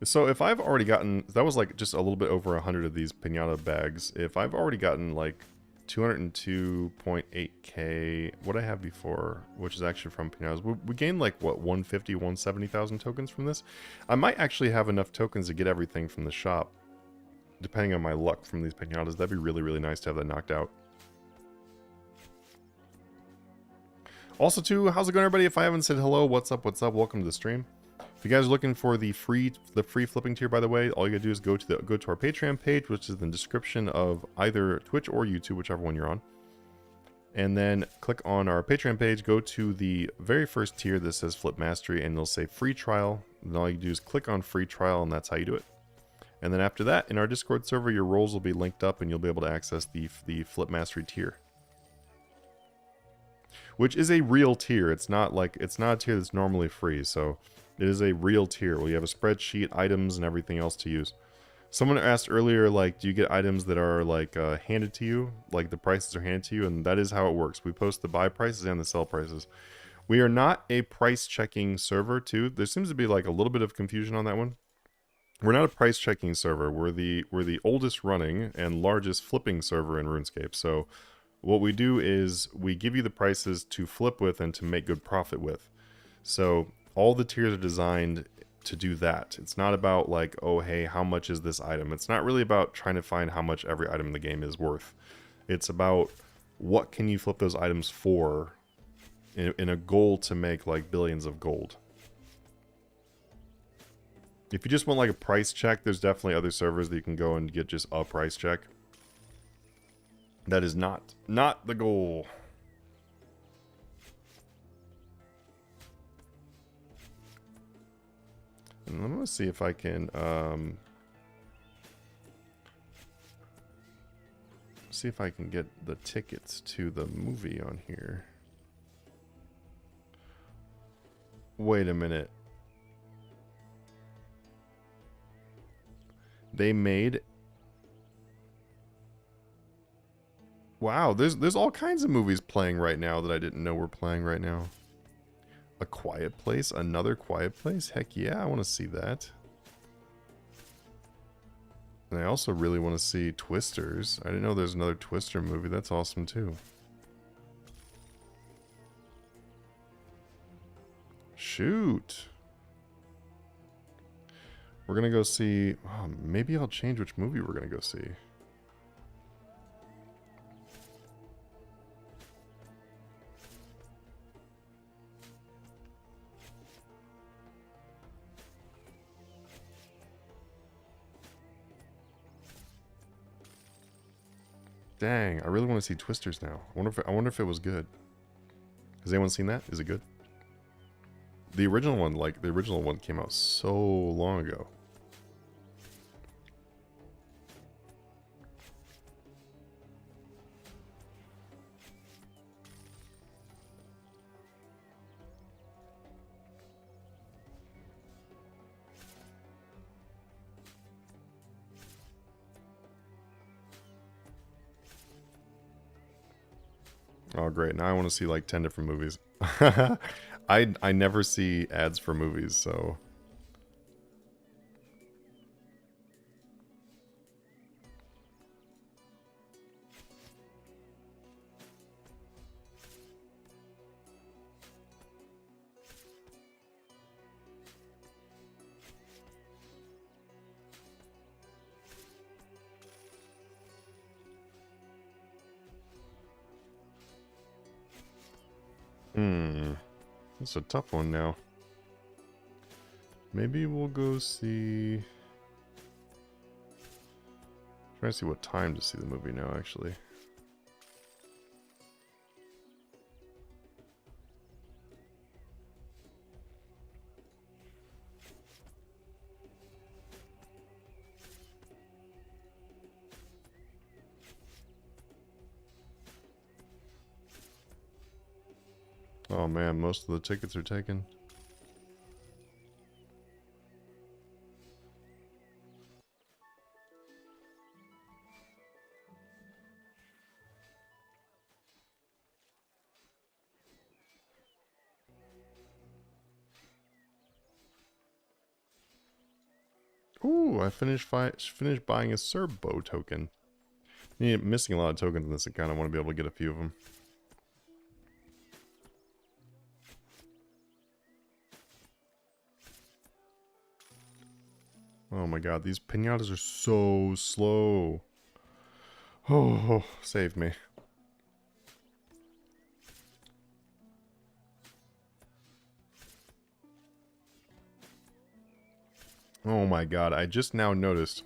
So if I've already gotten, that was like just a little bit over 100 of these pinata bags. If I've already gotten like 202.8k, what I have before, which is actually from pinatas, we gained like what, 150, 170,000 tokens from this. I might actually have enough tokens to get everything from the shop, depending on my luck from these pinatas. That'd be really, really nice to have that knocked out. Also too, how's it going, everybody? If I haven't said hello, what's up, welcome to the stream. If you guys are looking for the free flipping tier, by the way, all you gotta do is go to our Patreon page, which is in the description of either Twitch or YouTube, whichever one you're on. And then click on our Patreon page, go to the very first tier that says Flip Mastery, and it'll say free trial. And all you do is click on free trial, and that's how you do it. And then after that, in our Discord server, your roles will be linked up, and you'll be able to access the Flip Mastery tier, which is a real tier. It's not a tier that's normally free, so it is a real tier where you have a spreadsheet, items, and everything else to use. Someone asked earlier, like, do you get items that are, like, handed to you? Like, the prices are handed to you, and that is how it works. We post the buy prices and the sell prices. We are not a price-checking server, too. There seems to be, like, a little bit of confusion on that one. We're not a price-checking server. We're the oldest running and largest flipping server in RuneScape, so what we do is we give you the prices to flip with and to make good profit with. So all the tiers are designed to do that. It's not about like, oh, hey, how much is this item? It's not really about trying to find how much every item in the game is worth. It's about what can you flip those items for in a goal to make like billions of gold. If you just want like a price check, there's definitely other servers that you can go and get just a price check. That is not the goal. And I'm gonna see if I can see if I can get the tickets to the movie on here. Wait a minute. They made... Wow, there's all kinds of movies playing right now that I didn't know were playing right now. A Quiet Place? Another Quiet Place? Heck yeah, I want to see that. And I also really want to see Twisters. I didn't know there's another Twister movie. That's awesome too. Shoot. We're gonna go see... Oh, maybe I'll change which movie we're gonna go see. Dang, I really want to see Twisters now. I wonder if it was good. Has anyone seen that? Is it good? The original one came out so long ago. Oh great, now I want to see like 10 different movies. I never see ads for movies, so... That's a tough one now. Maybe we'll go see... Trying to see what time to see the movie now, actually. Oh man, most of the tickets are taken. Ooh, I finished buying a Serbo token. Missing a lot of tokens in this account. I want to be able to get a few of them. Oh my god, these pinatas are so slow. Oh, save me. Oh my god, I just now noticed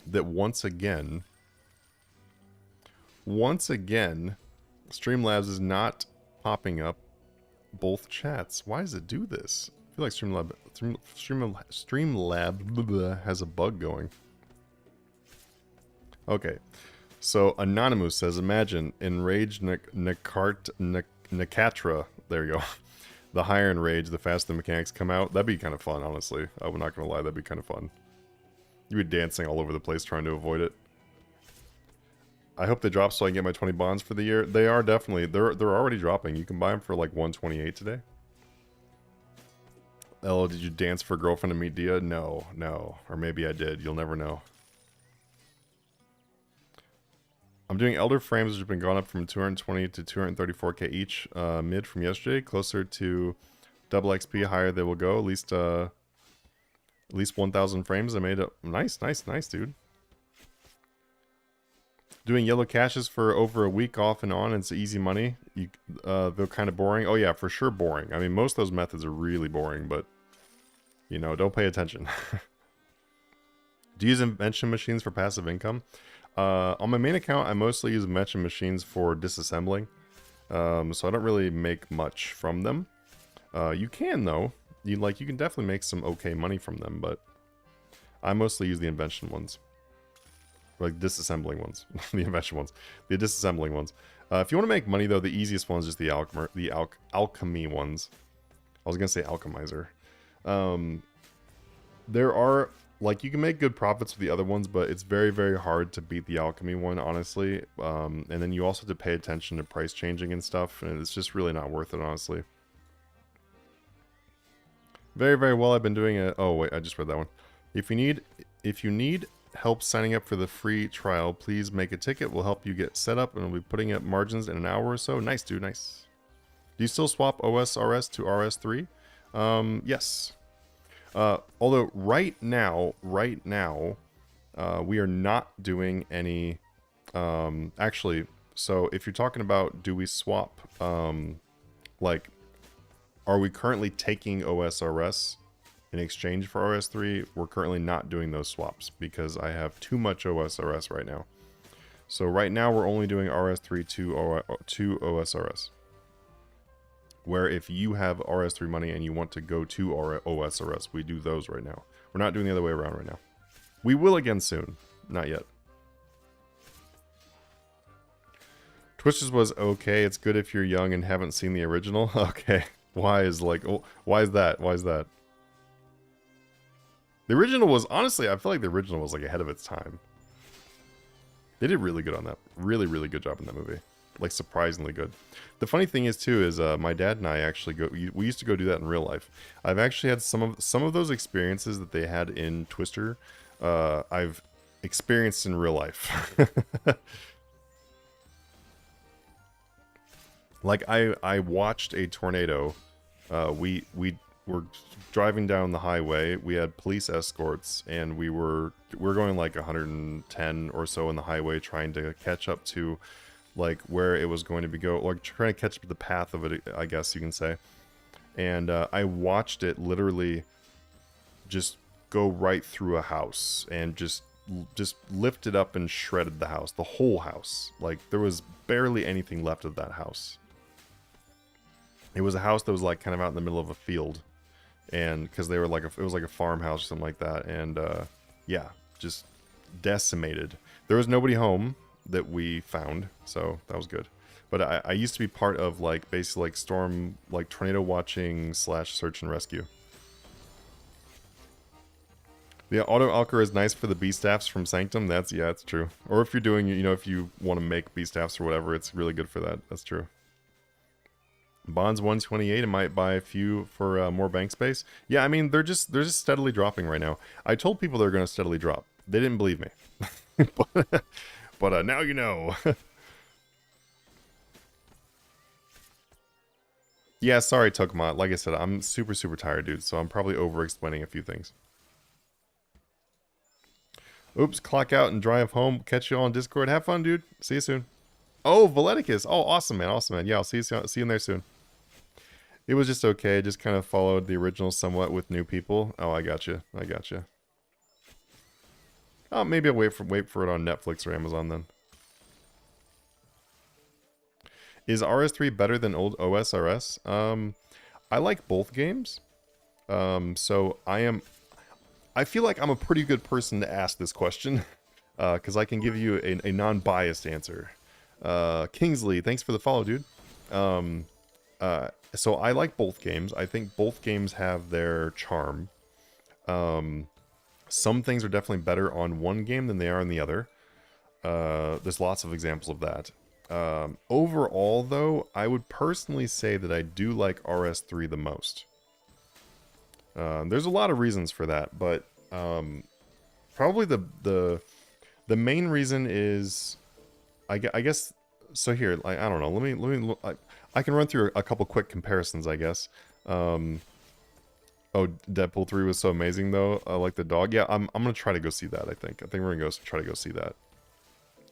that once again, Streamlabs is not popping up both chats. Why does it do this? I feel like Streamlab has a bug going. Okay, so Anonymous says, imagine enraged Nakatra. There you go. The higher enrage, the faster the mechanics come out. That'd be kind of fun, honestly. I'm not gonna lie, that'd be kind of fun. You'd be dancing all over the place trying to avoid it. I hope they drop so I can get my 20 bonds for the year. They are definitely. They're already dropping. You can buy them for like 128 today. Oh, did you dance for girlfriend to meet Dia? No, no. Or maybe I did. You'll never know. I'm doing Elder Frames, which have been gone up from 220 to 234k each mid from yesterday, closer to double XP. Higher they will go. At least 1,000 frames. I made it. Nice, dude. Doing yellow caches for over a week off and on. It's easy money. They're kind of boring. Oh yeah, for sure boring. I mean, most of those methods are really boring, but you know, don't pay attention. Do you use invention machines for passive income? On my main account, I mostly use invention machines for disassembling. So I don't really make much from them. You can though. You can definitely make some okay money from them, but I mostly use the invention ones. Like disassembling ones. The invention ones. The disassembling ones. If you want to make money though, the easiest one is just the alchemy ones. I was gonna say alchemizer. There are, like, you can make good profits with the other ones, but it's very, very hard to beat the alchemy one, honestly. And then you also have to pay attention to price changing and stuff, and it's just really not worth it, honestly. Very, very well. I've been doing it. Oh wait, I just read that one. If you need help signing up for the free trial, please make a ticket. We'll help you get set up, and we'll be putting up margins in an hour or so. Nice, dude. Nice. Do you still swap OSRS to RS3? Yes. Although right now, we are not doing any, actually, so if you're talking about, do we swap, like, are we currently taking OSRS in exchange for RS3? We're currently not doing those swaps because I have too much OSRS right now. So right now we're only doing RS3 to OSRS. Where if you have RS3 money and you want to go to OSRS, we do those right now. We're not doing the other way around right now. We will again soon. Not yet. Twitches was okay. It's good if you're young and haven't seen the original. Okay. Why is that? Why is that? The original was, honestly, I feel like the original was like ahead of its time. They did really good on that. Really, really good job in that movie. Like surprisingly good. The funny thing is too is my dad and I actually we used to go do that in real life. I've actually had some of those experiences that they had in Twister. I've experienced in real life. Like I watched a tornado. We were driving down the highway. We had police escorts, and we're going like 110 or so in the highway, trying to catch up to like where it was going to be like trying to catch up to the path of it, I guess you can say. And I watched it literally just go right through a house and just lifted up and shredded the house, the whole house. Like there was barely anything left of that house. It was a house that was like kind of out in the middle of a field, and because they were like it was like a farmhouse or something like that, and yeah, just decimated. There was nobody home that we found, so that was good. But I used to be part of like basically like storm, like tornado watching / search and rescue. The auto alchor is nice for the B staffs from Sanctum. Yeah, it's true. Or if you're doing, you know, if you want to make B staffs or whatever, it's really good for that. That's true. Bonds 128. I might buy a few for more bank space. Yeah, I mean they're just steadily dropping right now. I told people they're going to steadily drop. They didn't believe me. But now you know. Yeah, sorry, Tokemon. Like I said, I'm super, super tired, dude, so I'm probably over-explaining a few things. Oops, clock out and drive home. Catch you all on Discord. Have fun, dude. See you soon. Oh, Valeticus. Oh, awesome, man. Awesome, man. Yeah, I'll see you in there soon. It was just okay. Just kind of followed the original somewhat with new people. Oh, I got you. I got you. Oh, maybe I'll wait for it on Netflix or Amazon then. Is RS3 better than old OSRS? I like both games. So I feel like I'm a pretty good person to ask this question, because I can give you a non-biased answer. Kingsley, thanks for the follow, dude. So I like both games. I think both games have their charm. Some things are definitely better on one game than they are on the other. There's lots of examples of that. Overall, though, I would personally say that I do like RS3 the most. There's a lot of reasons for that, but probably the main reason is I guess so. Here, like, I don't know. I can run through a couple quick comparisons, I guess. Oh, Deadpool 3 was so amazing though. I like the dog. Yeah, I'm gonna try to go see that. I think we're gonna try to go see that.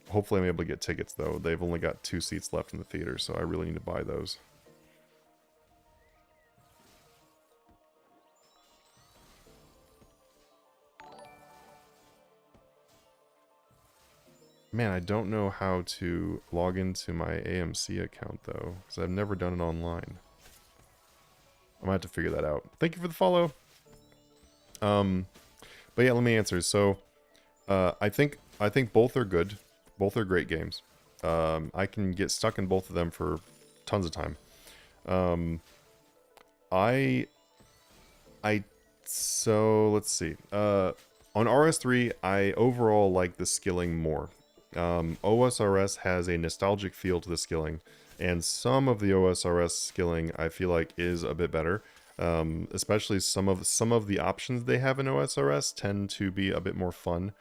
Hopefully I'm able to get tickets though. They've only got 2 seats left in the theater, so I really need to buy those. Man, I don't know how to log into my AMC account though, because I've never done it online. I might have to figure that out. Thank you for the follow. But yeah, let me answer. So, I think both are good. Both are great games. I can get stuck in both of them for tons of time. So let's see. On RS3, I overall like the skilling more. OSRS has a nostalgic feel to the skilling, and some of the OSRS skilling I feel like is a bit better. Especially some of the options they have in OSRS tend to be a bit more fun.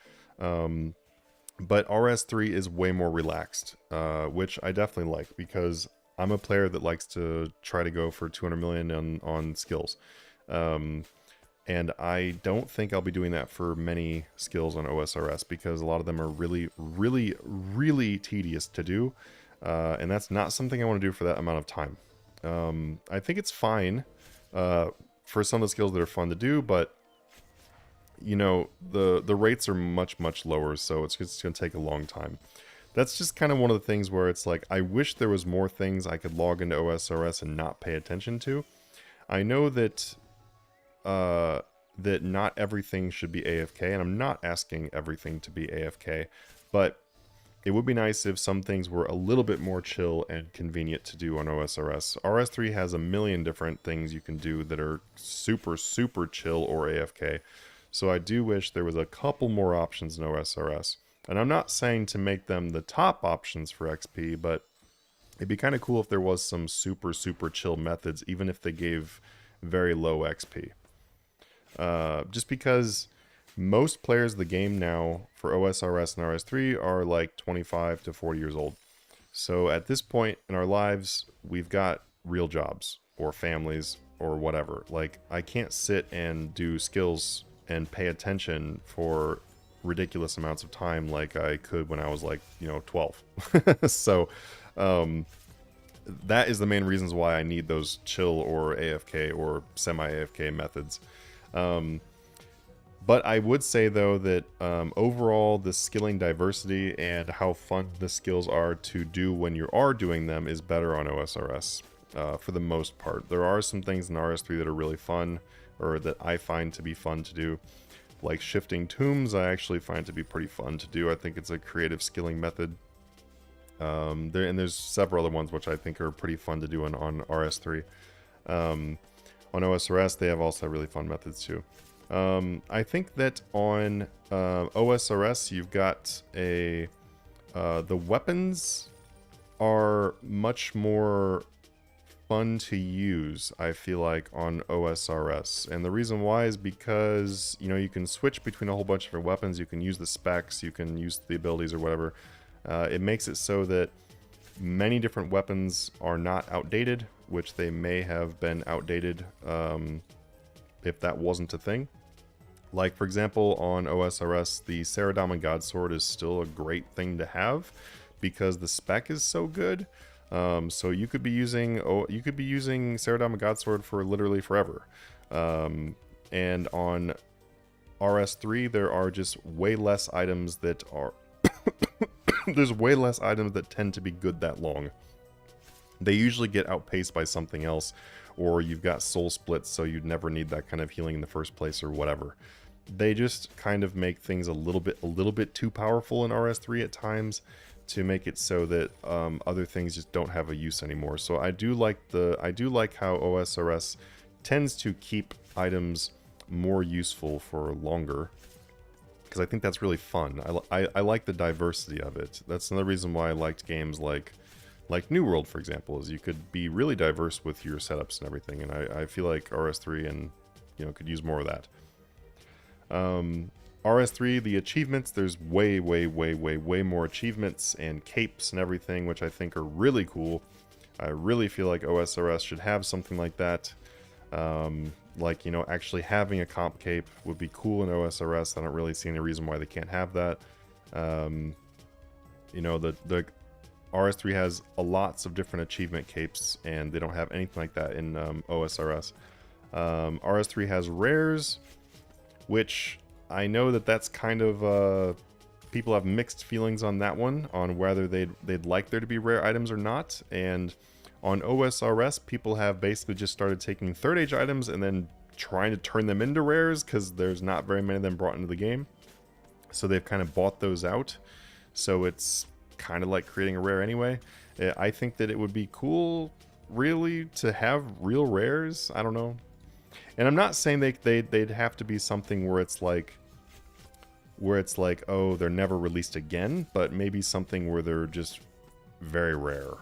But RS3 is way more relaxed, which I definitely like because I'm a player that likes to try to go for 200 million on skills. And I don't think I'll be doing that for many skills on OSRS because a lot of them are really, really, really tedious to do. And that's not something I want to do for that amount of time. I think it's fine for some of the skills that are fun to do, but you know, the rates are much, much lower, so it's just going to take a long time. That's just kind of one of the things where it's like, I wish there was more things I could log into OSRS and not pay attention to. I know that that not everything should be AFK, and I'm not asking everything to be AFK, but it would be nice if some things were a little bit more chill and convenient to do on OSRS. RS3 has a million different things you can do that are super, super chill or AFK. So I do wish there was a couple more options in OSRS. And I'm not saying to make them the top options for XP, but it'd be kind of cool if there was some super, super chill methods, even if they gave very low XP. Just because most players of the game now for OSRS and RS3 are like 25 to 40 years old. So at this point in our lives, we've got real jobs or families or whatever. Like, I can't sit and do skills and pay attention for ridiculous amounts of time like I could when I was like, 12. So that is the main reasons why I need those chill or AFK or semi-AFK methods. But I would say though that overall the skilling diversity and how fun the skills are to do when you are doing them is better on OSRS for the most part. There are some things in RS3 that are really fun, or that I find to be fun to do. Like shifting tombs, I actually find to be pretty fun to do. I think it's a creative skilling method. There's several other ones which I think are pretty fun to do on RS3. On OSRS, they have also really fun methods too. I think that on OSRS, you've got the weapons are much more fun to use, I feel like, on OSRS. And the reason why is because, you can switch between a whole bunch of different weapons. You can use the specs, you can use the abilities or whatever. It makes it so that many different weapons are not outdated, which they may have been outdated if that wasn't a thing. Like, for example, on OSRS, the Saradama Godsword is still a great thing to have because the spec is so good. So you could be using Saradama Godsword for literally forever. And on RS3, there are just way less items that are there's way less items that tend to be good that long. They usually get outpaced by something else, or you've got soul splits, so you'd never need that kind of healing in the first place or whatever. They just kind of make things a little bit too powerful in RS3 at times to make it so that other things just don't have a use anymore. So I do like how OSRS tends to keep items more useful for longer, because I think that's really fun. I like the diversity of it. That's another reason why I liked games like New World, for example, is you could be really diverse with your setups and everything, and I feel like RS3 and could use more of that. RS3, the achievements, there's way more achievements and capes and everything, which I think are really cool. I really feel like OSRS should have something like that. Like, you know, actually having a comp cape would be cool in OSRS. I don't really see any reason why they can't have that. You know, the RS3 has lots of different achievement capes, and they don't have anything like that in OSRS. RS3 has rares, which I know that's kind of people have mixed feelings on that one, on whether they'd like there to be rare items or not. And on OSRS, people have basically just started taking third age items and then trying to turn them into rares, because there's not very many of them brought into the game. So they've kind of bought those out. So it's kind of like creating a rare anyway. I think that it would be cool, really, to have real rares. I don't know. And I'm not saying they'd have to be something where it's like, oh, they're never released again, but maybe something where they're just very rare.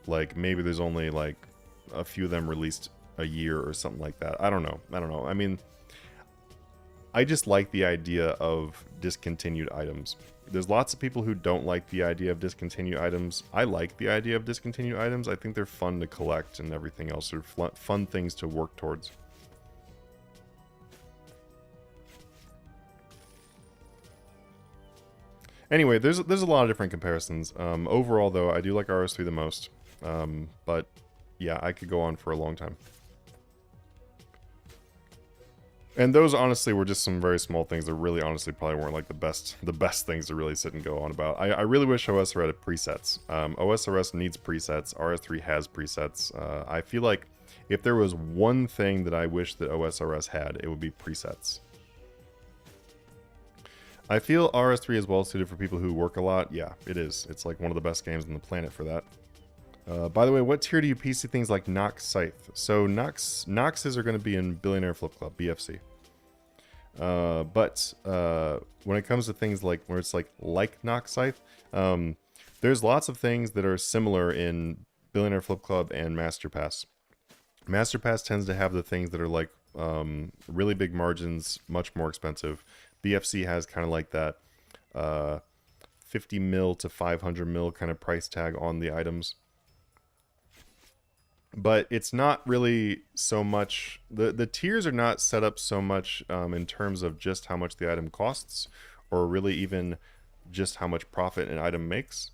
Like, maybe there's only like a few of them released a year or something like that. I don't know. I mean, I just like the idea of discontinued items. There's lots of people who don't like the idea of discontinued items. I like the idea of discontinued items. I think they're fun to collect and everything else. They're fun things to work towards. Anyway, there's a lot of different comparisons. Overall, though, I do like RS3 the most. But yeah, I could go on for a long time. And those honestly were just some very small things that really honestly probably weren't like the best things to really sit and go on about. I really wish OSRS had presets. OSRS needs presets. RS3 has presets. I feel like if there was one thing that I wish that OSRS had, it would be presets. I feel RS3 is well suited for people who work a lot. Yeah, it is. It's like one of the best games on the planet for that. By the way, what tier do you PC things like Nox Scythe? So Noxes are going to be in Billionaire Flip Club, BFC. But when it comes to things like where it's like Nox Scythe, there's lots of things that are similar in Billionaire Flip Club and Master Pass. Master Pass tends to have the things that are like really big margins, much more expensive. BFC has kind of like that 50 mil to 500 mil kind of price tag on the items. But it's not really so much, the tiers are not set up so much in terms of just how much the item costs, or really even just how much profit an item makes.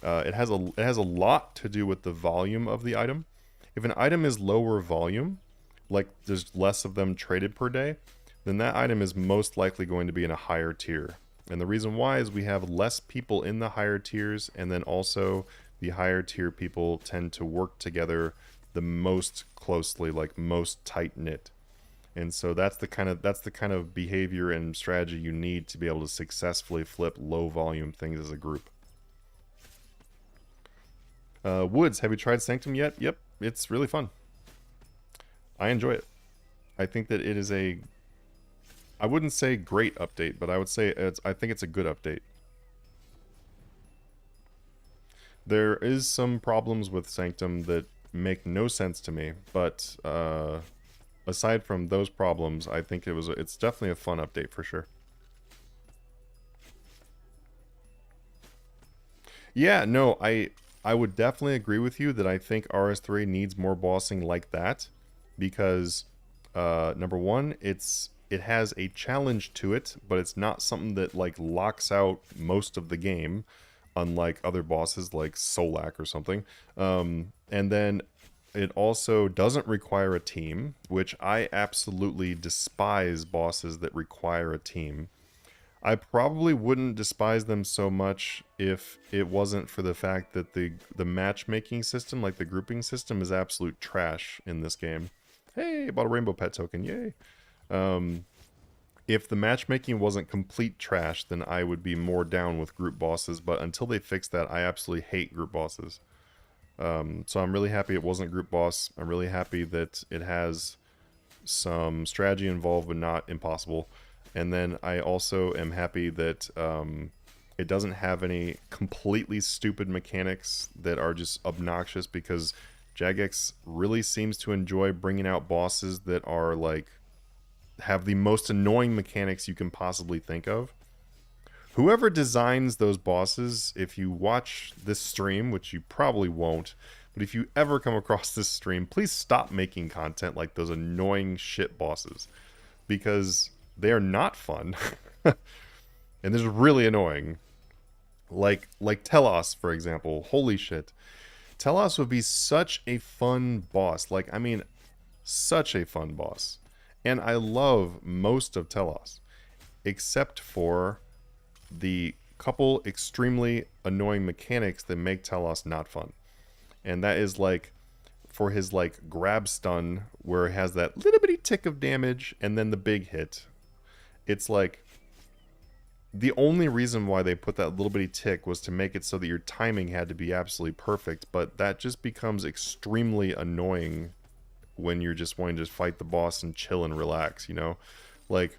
It has a lot to do with the volume of the item. If an item is lower volume, like there's less of them traded per day, then that item is most likely going to be in a higher tier. And the reason why is we have less people in the higher tiers, and then also the higher tier people tend to work together the most closely, like most tight knit. And so that's the kind of behavior and strategy you need to be able to successfully flip low volume things as a group. Woods, have you tried Sanctum yet? Yep, it's really fun. I enjoy it. I think that it is I wouldn't say great update, but I would say I think it's a good update. There is some problems with Sanctum that make no sense to me, but aside from those problems, I think it's definitely a fun update for sure. Yeah, no, I would definitely agree with you that I think RS3 needs more bossing like that, because number one, it has a challenge to it, but it's not something that like locks out most of the game, unlike other bosses like Solak or something. And then it also doesn't require a team, which I absolutely despise bosses that require a team. I probably wouldn't despise them so much if it wasn't for the fact that the matchmaking system, like the grouping system, is absolute trash in this game. Hey, bought a rainbow pet token, yay! If the matchmaking wasn't complete trash, then I would be more down with group bosses, but until they fix that, I absolutely hate group bosses. So I'm really happy it wasn't group boss. I'm really happy that it has some strategy involved, but not impossible. And then I also am happy that it doesn't have any completely stupid mechanics that are just obnoxious, because Jagex really seems to enjoy bringing out bosses that are like have the most annoying mechanics you can possibly think of. Whoever designs those bosses, if you watch this stream, which you probably won't, but if you ever come across this stream, please stop making content like those annoying shit bosses, because they are not fun. And they're really annoying. Like Telos, for example. Holy shit. Telos would be such a fun boss. Like, I mean, such a fun boss. And I love most of Telos, except for the couple extremely annoying mechanics that make Telos not fun. And that is like for his like grab stun, where it has that little bitty tick of damage and then the big hit. It's like the only reason why they put that little bitty tick was to make it so that your timing had to be absolutely perfect, but that just becomes extremely annoying when you're just wanting to fight the boss and chill and relax, you know? Like,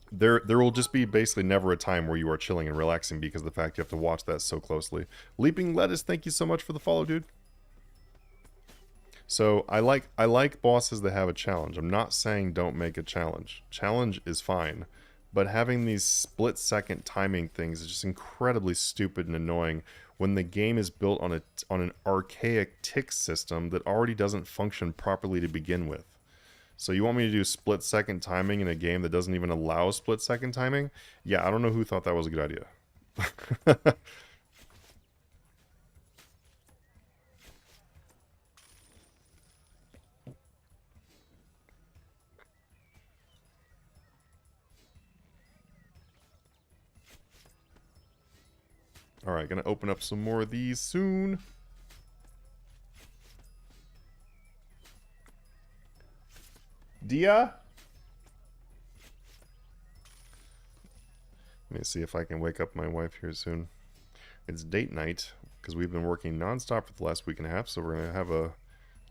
there will just be basically never a time where you are chilling and relaxing because of the fact you have to watch that so closely. Leaping Lettuce, thank you so much for the follow, dude. So I like bosses that have a challenge. I'm not saying don't make a challenge. Challenge is fine. But having these split-second timing things is just incredibly stupid and annoying when the game is built on an archaic tick system that already doesn't function properly to begin with. So you want me to do split-second timing in a game that doesn't even allow split-second timing? Yeah, I don't know who thought that was a good idea. Alright, gonna open up some more of these soon. Dia? Let me see if I can wake up my wife here soon. It's date night, because we've been working non-stop for the last week and a half, so we're going to have a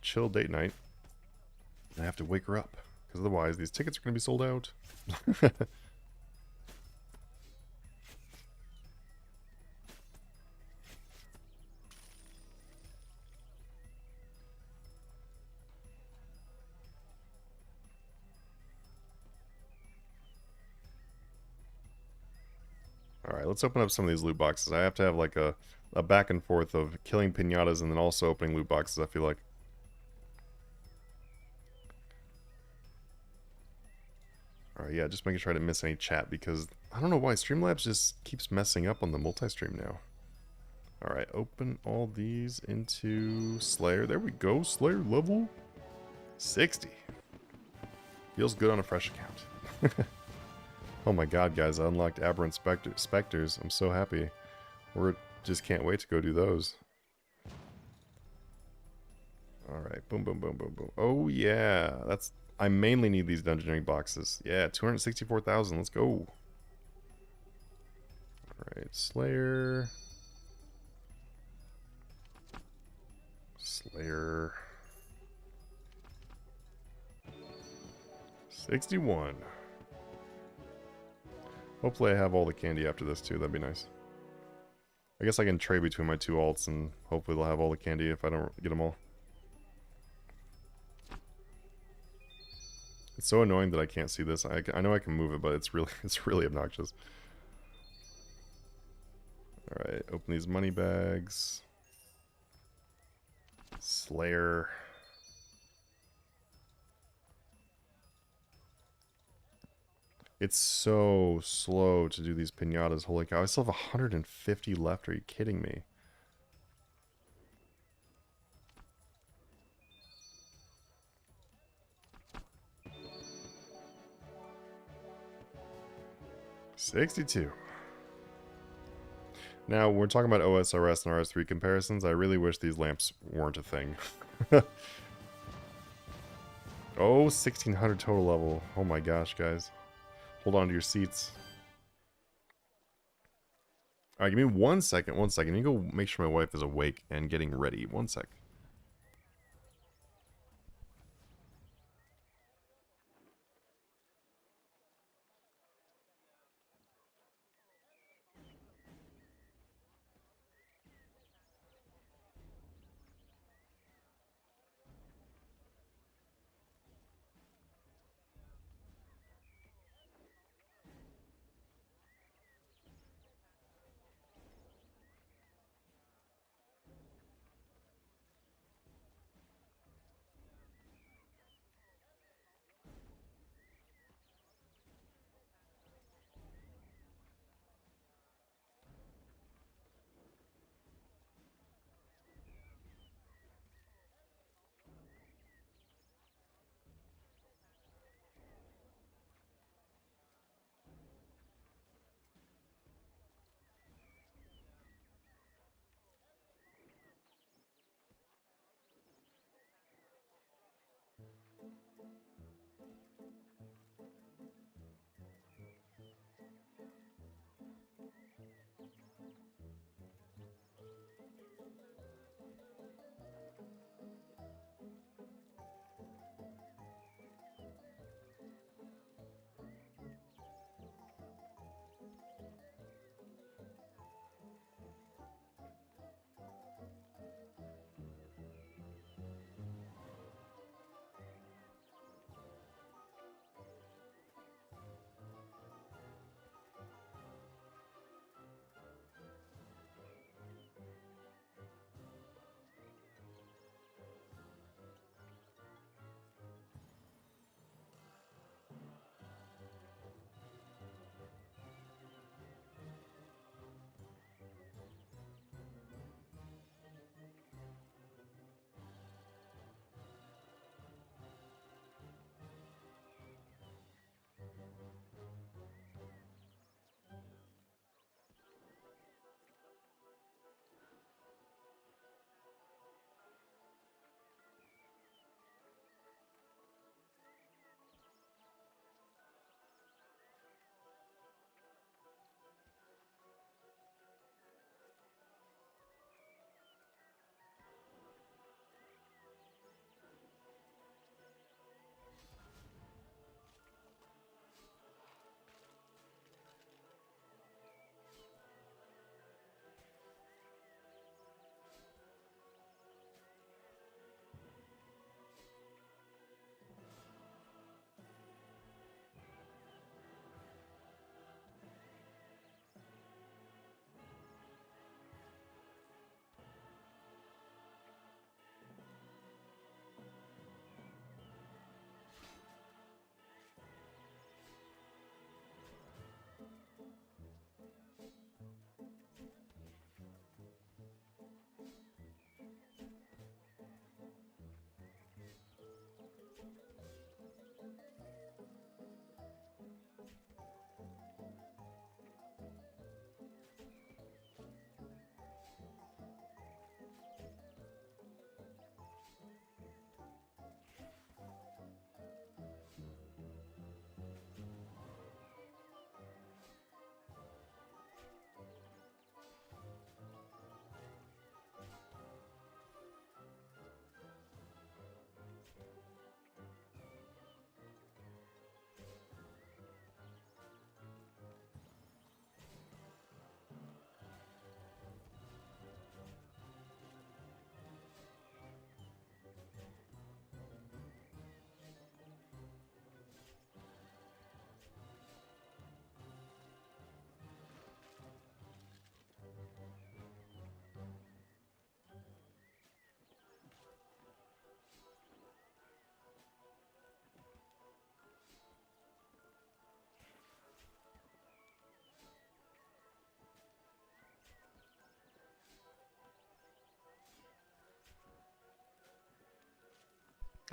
chill date night. I have to wake her up, because otherwise these tickets are going to be sold out. Alright, let's open up some of these loot boxes. I have to have like a back and forth of killing pinatas and then also opening loot boxes, I feel like. Alright, yeah, just making sure I didn't miss any chat because I don't know why Streamlabs just keeps messing up on the multi-stream now. Alright, open all these into Slayer. There we go, Slayer level 60. Feels good on a fresh account. Oh my god, guys, I unlocked Aberrant Specters. I'm so happy. We just can't wait to go do those. Alright, boom, boom, boom, boom, boom. Oh yeah, I mainly need these dungeoneering boxes. Yeah, 264,000, let's go. Alright, Slayer. Slayer. 61. Hopefully I have all the candy after this too, that'd be nice. I guess I can trade between my two alts and hopefully they'll have all the candy if I don't get them all. It's so annoying that I can't see this. I know I can move it, but it's really obnoxious. Alright, open these money bags. Slayer. It's so slow to do these pinatas. Holy cow, I still have 150 left. Are you kidding me? $62. Now, when we're talking about OSRS and RS3 comparisons, I really wish these lamps weren't a thing. Oh, 1600 total level. Oh my gosh, guys. Hold on to your seats. Alright, give me 1 second, 1 second. Let me go make sure my wife is awake and getting ready. 1 sec.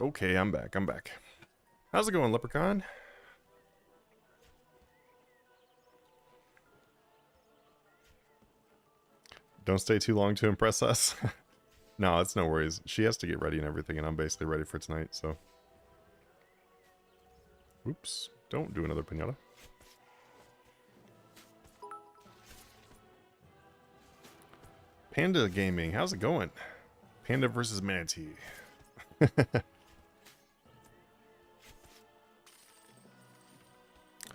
Okay, I'm back. How's it going, Leprechaun? Don't stay too long to impress us. No, it's no worries. She has to get ready and everything, and I'm basically ready for tonight, so. Oops. Don't do another pinata. Panda Gaming, how's it going? Panda versus Manatee.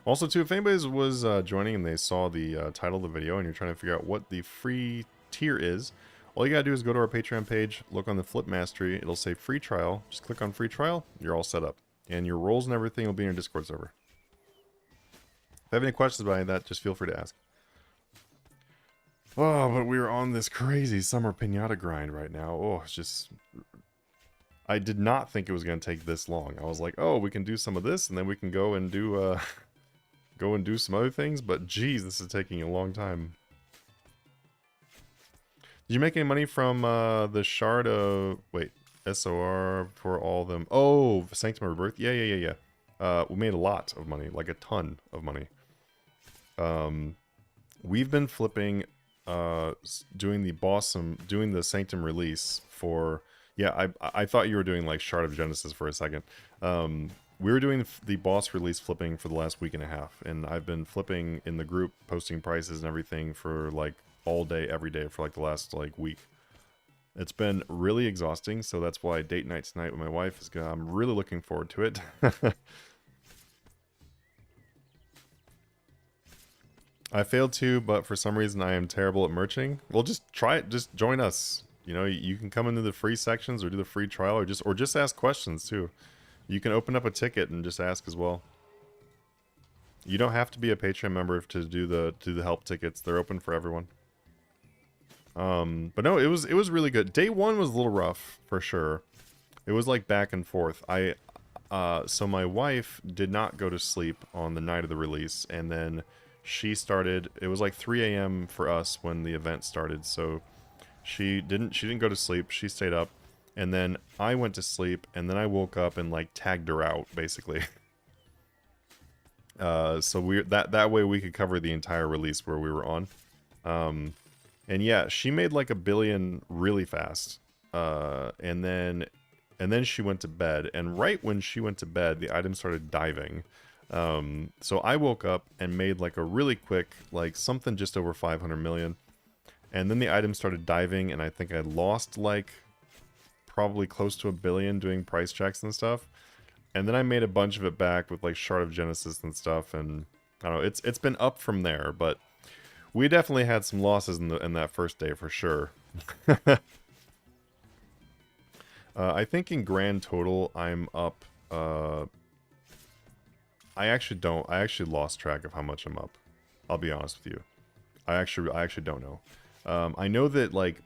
Also, too, if anybody was joining and they saw the title of the video and you're trying to figure out what the free tier is, all you gotta do is go to our Patreon page, look on the Flip Mastery, it'll say free trial, just click on free trial, you're all set up. And your roles and everything will be in your Discord server. If you have any questions about any of that, just feel free to ask. Oh, but we are on this crazy summer pinata grind right now. Oh, it's just... I did not think it was going to take this long. I was like, oh, we can do some of this, and then we can go and do, go and do some other things, but geez, this is taking a long time. Did you make any money from the shard of... Wait, SOR for all of them? Oh, Sanctum of Rebirth? Yeah. We made a lot of money, like a ton of money. We've been flipping, doing the Sanctum release for... Yeah, I thought you were doing like Shard of Genesis for a second. We were doing the boss release flipping for the last week and a half, and I've been flipping in the group, posting prices and everything for like all day, every day for like the last like week. It's been really exhausting, so that's why date night tonight with my wife is gonna, I'm really looking forward to it. I failed to, but for some reason I am terrible at merching. Well, just try it. Just join us. You know, you can come into the free sections or do the free trial, or just ask questions too. You can open up a ticket and just ask as well. You don't have to be a Patreon member to do the help tickets. They're open for everyone. But no, it was really good. Day one was a little rough for sure. It was like back and forth. So my wife did not go to sleep on the night of the release, and then she started. It was like 3 a.m. for us when the event started. So she didn't go to sleep. She stayed up, and then I went to sleep, and then I woke up and like tagged her out basically. So that way we could cover the entire release where we were on. And yeah, she made like $1 billion really fast. And then she went to bed, and right when she went to bed, the item started diving. So I woke up and made like a really quick, like something just over 500 million. And then the item started diving, and I think I lost like probably close to $1 billion doing price checks and stuff. And then I made a bunch of it back with like Shard of Genesis and stuff, and I don't know, it's been up from there, but we definitely had some losses in that first day for sure. I think in grand total I'm up. I actually lost track of how much I'm up. I'll be honest with you. I actually don't know. I know that like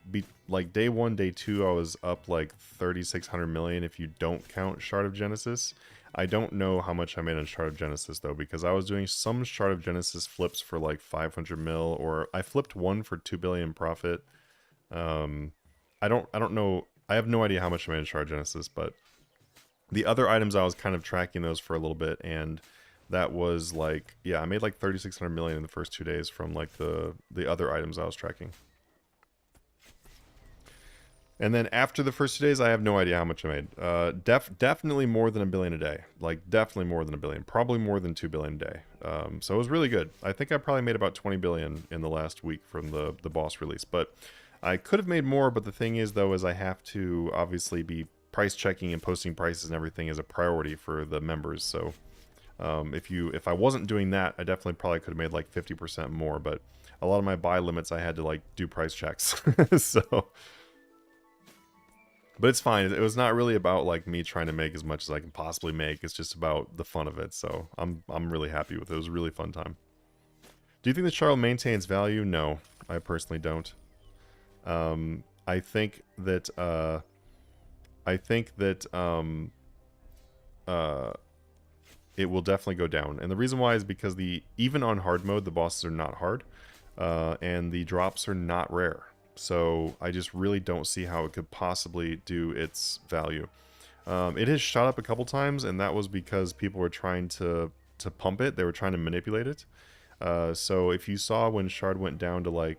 day 1, day 2, I was up like 3,600 million if you don't count Shard of Genesis. I don't know how much I made on Shard of Genesis though, because I was doing some Shard of Genesis flips for like 500 mil, or I flipped one for 2 billion profit. I don't know. I have no idea how much I made on Shard of Genesis, but the other items I was kind of tracking those for a little bit, and that was like, yeah, I made like 3,600 million in the first 2 days from like the other items I was tracking. And then after the first 2 days, I have no idea how much I made. Definitely more than $1 billion a day. Like, definitely more than $1 billion. Probably more than $2 billion a day. So it was really good. I think I probably made about 20 billion in the last week from the boss release. But I could have made more, but the thing is, though, is I have to obviously be price checking and posting prices and everything as a priority for the members. So if I wasn't doing that, I definitely probably could have made like 50% more. But a lot of my buy limits, I had to like do price checks. So... But it's fine. It was not really about like me trying to make as much as I can possibly make. It's just about the fun of it. So I'm really happy with it. It was a really fun time. Do you think the Charl maintains value? No, I personally don't. I think that it will definitely go down. And the reason why is because even on hard mode, the bosses are not hard, and the drops are not rare. So I just really don't see how it could possibly do its value. It has shot up a couple times, and that was because people were trying to pump it. They were trying to manipulate it. So if you saw when Shard went down to like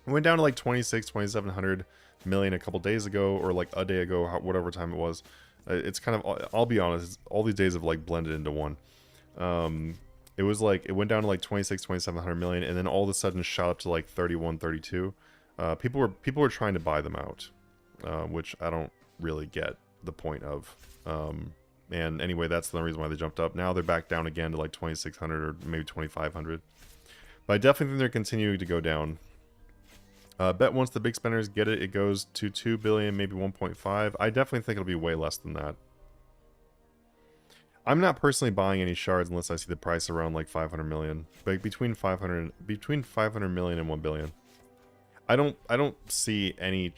2700 million a couple days ago, or like a day ago, whatever time it was, it's kind of, I'll be honest, all these days have like blended into one. It was like, it went down to like 2700 million, and then all of a sudden shot up to like 31, 32. People were trying to buy them out, which I don't really get the point of. And anyway, that's the reason why they jumped up. Now they're back down again to like 2600 or maybe 2500. But I definitely think they're continuing to go down. Bet once the big spenders get it, it goes to 2 billion, maybe 1.5. I definitely think it'll be way less than that. I'm not personally buying any shards unless I see the price around like 500 million. Like between 500 million and 1 billion. I don't see any,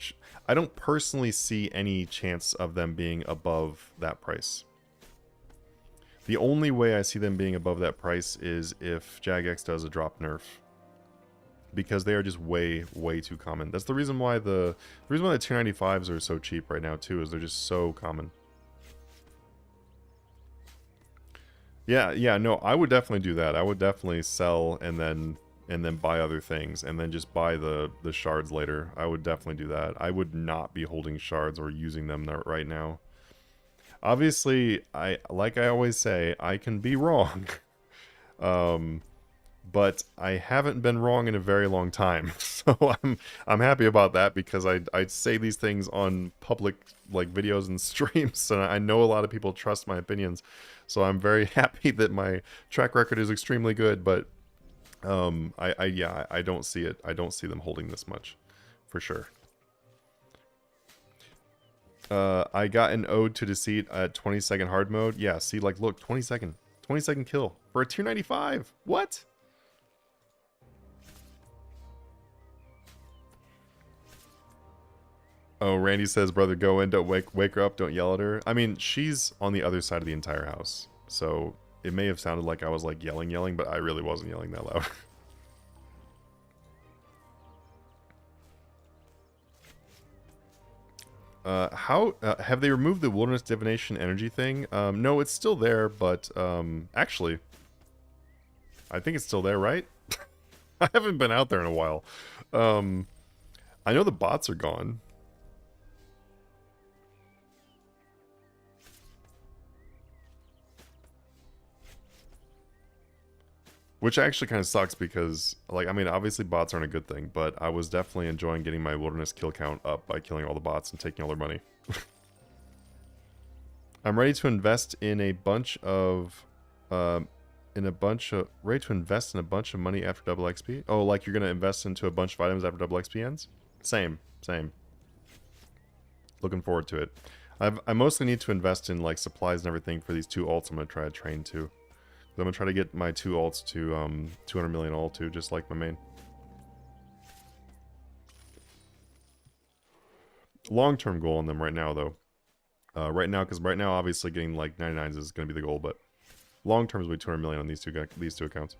I don't personally see any chance of them being above that price. The only way I see them being above that price is if Jagex does a drop nerf. Because they are just way too common. That's the reason why the 295s are so cheap right now too, is they're just so common. Yeah, no, I would definitely do that. I would definitely sell and then buy other things, and then just buy the shards later. I would definitely do that. I would not be holding shards or using them right now. Obviously, like I always say, I can be wrong. But I haven't been wrong in a very long time, so I'm happy about that, because I say these things on public like videos and streams, and I know a lot of people trust my opinions, so I'm very happy that my track record is extremely good. But I don't see it. I don't see them holding this much, for sure. I got an ode to deceit at 20-second hard mode. Yeah, see, like, look, 20-second kill for a 295. What? Oh, Randy says, brother, go in, don't wake her up, don't yell at her. I mean, she's on the other side of the entire house, so it may have sounded like I was like yelling, but I really wasn't yelling that loud. How have they removed the wilderness divination energy thing? No, it's still there, but actually, I think it's still there, right? I haven't been out there in a while. I know the bots are gone. Which actually kind of sucks because, like, I mean, obviously bots aren't a good thing, but I was definitely enjoying getting my wilderness kill count up by killing all the bots and taking all their money. I'm ready to invest in a bunch of, ready to invest in a bunch of money after double XP? Oh, like you're going to invest into a bunch of items after double XP ends? Same. Looking forward to it. I mostly need to invest in, like, supplies and everything for these 2 alts I'm going to try to train to. I'm going to try to get my 2 alts to 200 million all too, just like my main. Long-term goal on them right now, though. Because right now, obviously, getting like 99s is going to be the goal, but long-term is be 200 million on these two accounts.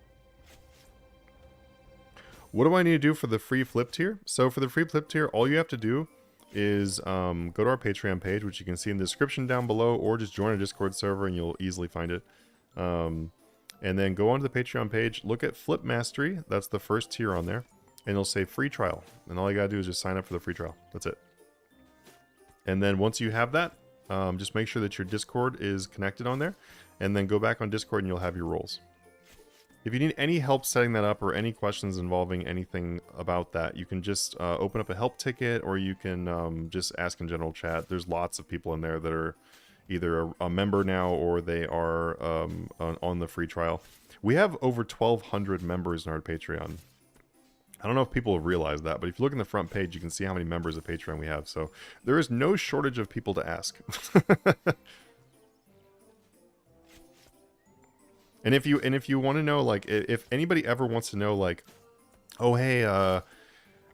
What do I need to do for the free flip tier? So for the free flip tier, all you have to do is go to our Patreon page, which you can see in the description down below, or just join our Discord server and you'll easily find it. And then go onto the Patreon page, look at Flip Mastery, that's the first tier on there, and it'll say free trial. And all you gotta do is just sign up for the free trial. That's it. And then once you have that, just make sure that your Discord is connected on there, and then go back on Discord and you'll have your roles. If you need any help setting that up or any questions involving anything about that, you can just open up a help ticket, or you can just ask in general chat. There's lots of people in there that are either a member now or they are on the free trial. We have over 1,200 members in our Patreon. I don't know if people have realized that, but if you look in the front page, you can see how many members of Patreon we have. So there is no shortage of people to ask. And if you want to know, like, if anybody ever wants to know, like, oh hey,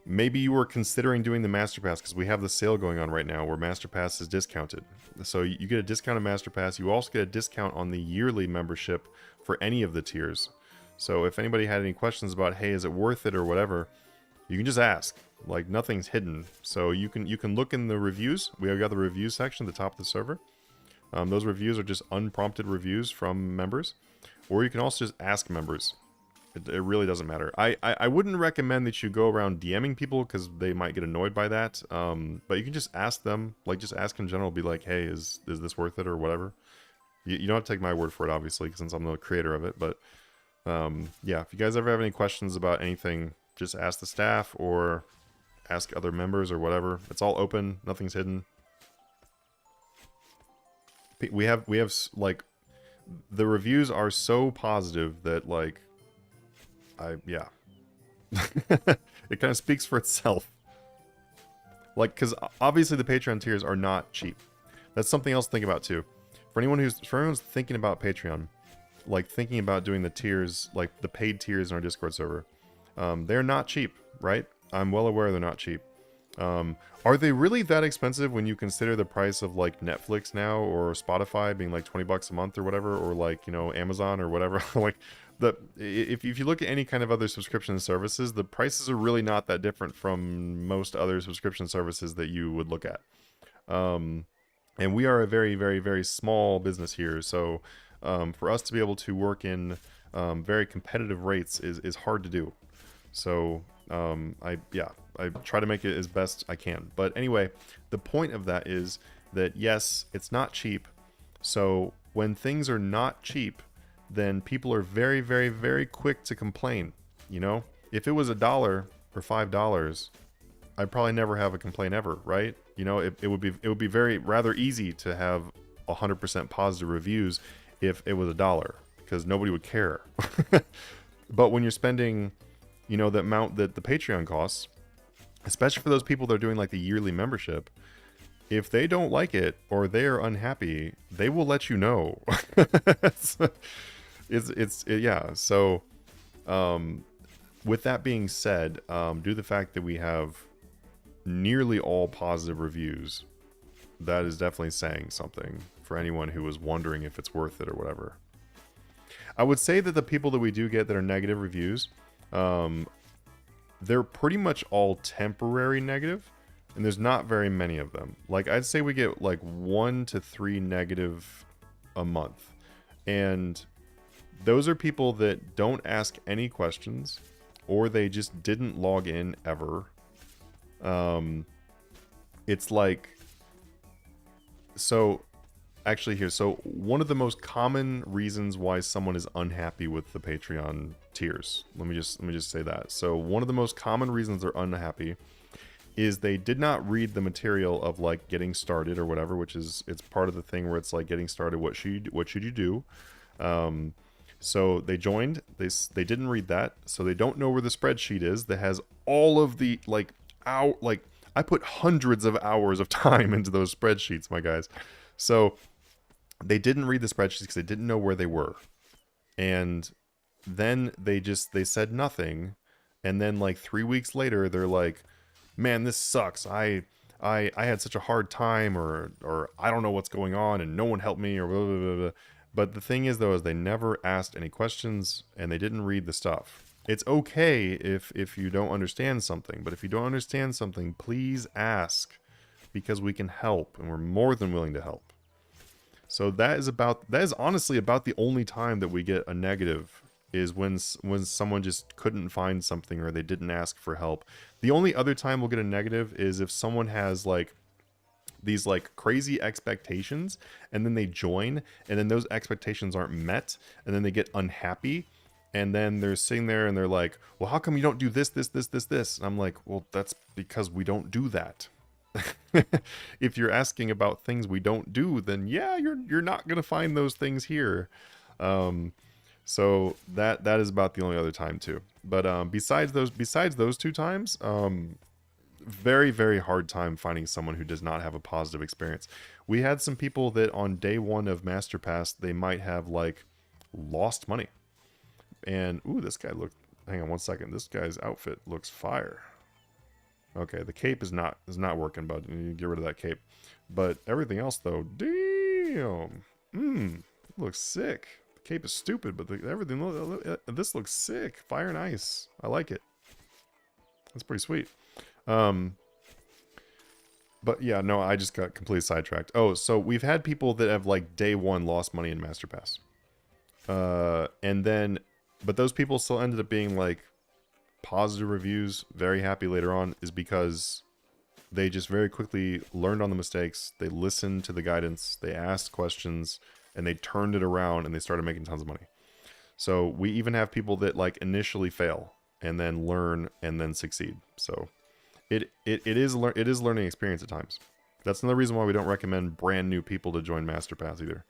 maybe you were considering doing the Master Pass, because we have the sale going on right now where Master Pass is discounted. So you get a discounted Master Pass. You also get a discount on the yearly membership for any of the tiers. So if anybody had any questions about, hey, is it worth it or whatever, you can just ask. Like, nothing's hidden. So you can look in the reviews. We have got the reviews section at the top of the server. Those reviews are just unprompted reviews from members, or you can also just ask members. It really doesn't matter. I wouldn't recommend that you go around DMing people because they might get annoyed by that. But you can just ask them, like just ask in general, be like, hey, is this worth it or whatever. You don't have to take my word for it, obviously, since I'm the creator of it. But yeah, if you guys ever have any questions about anything, just ask the staff or ask other members or whatever. It's all open. Nothing's hidden. We have like, the reviews are so positive that like, yeah. It kind of speaks for itself. Like, because obviously the Patreon tiers are not cheap. That's something else to think about too. For anyone's thinking about Patreon, like thinking about doing the tiers, like the paid tiers in our Discord server, they're not cheap, right? I'm well aware they're not cheap. Are they really that expensive when you consider the price of like Netflix now or Spotify being like 20 bucks a month or whatever, or like, you know, Amazon or whatever? Like, if you look at any kind of other subscription services, the prices are really not that different from most other subscription services that you would look at. And we are a very, very, very small business here, so for us to be able to work in very competitive rates is hard to do. So I try to make it as best I can. But anyway, the point of that is that yes, it's not cheap. So when things are not cheap, then people are very, very, very quick to complain. You know, if it was $1 or $5, I'd probably never have a complaint ever, right? You know, it would be very rather easy to have 100% positive reviews if it was $1, because nobody would care. But when you're spending, you know, the amount that the Patreon costs, especially for those people that are doing like the yearly membership, if they don't like it or they are unhappy, they will let you know. Yeah. So, with that being said, due to the fact that we have nearly all positive reviews, that is definitely saying something for anyone who was wondering if it's worth it or whatever. I would say that the people that we do get that are negative reviews, they're pretty much all temporary negative, and there's not very many of them. Like, I'd say we get like 1 to 3 negative a month, and those are people that don't ask any questions, or they just didn't log in ever. It's like, so actually here, so one of the most common reasons why someone is unhappy with the Patreon tiers, let me just say that. So one of the most common reasons they're unhappy is they did not read the material of like getting started or whatever, which is, it's part of the thing where it's like getting started, what should you do? So they joined, they didn't read that, so they don't know where the spreadsheet is that has all of the I put hundreds of hours of time into those spreadsheets, my guys. So they didn't read the spreadsheets because they didn't know where they were. And then they said nothing. And then like 3 weeks later, they're like, man, this sucks. I had such a hard time, or I don't know what's going on and no one helped me, or blah, blah, blah, blah. But the thing is though, is they never asked any questions and they didn't read the stuff. It's okay if you don't understand something, but if you don't understand something, please ask, because we can help and we're more than willing to help. So that is honestly about the only time that we get a negative, is when someone just couldn't find something or they didn't ask for help. The only other time we'll get a negative is if someone has like these like crazy expectations and then they join and then those expectations aren't met and then they get unhappy. And then they're sitting there and they're like, well, how come you don't do this? And I'm like, well, that's because we don't do that. If you're asking about things we don't do, then yeah, you're not going to find those things here. So that is about the only other time too. But besides those 2 times, very, very hard time finding someone who does not have a positive experience. We had some people that on day 1 of Master Pass, they might have like lost money. And ooh, this guy looked, hang on one second, this guy's outfit looks fire. Okay, the cape is not working, bud. You need to get rid of that cape. But everything else though, damn. Looks sick. The cape is stupid, but this looks sick. Fire and ice. I like it. That's pretty sweet. But yeah, no, I just got completely sidetracked. Oh, so we've had people that have like day one lost money in Masterpass. And then, but those people still ended up being like positive reviews, very happy later on, is because they just very quickly learned on the mistakes. They listened to the guidance, they asked questions, and they turned it around and they started making tons of money. So we even have people that like initially fail and then learn and then succeed. So it is learning experience at times. That's another reason why we don't recommend brand new people to join Masterpass either.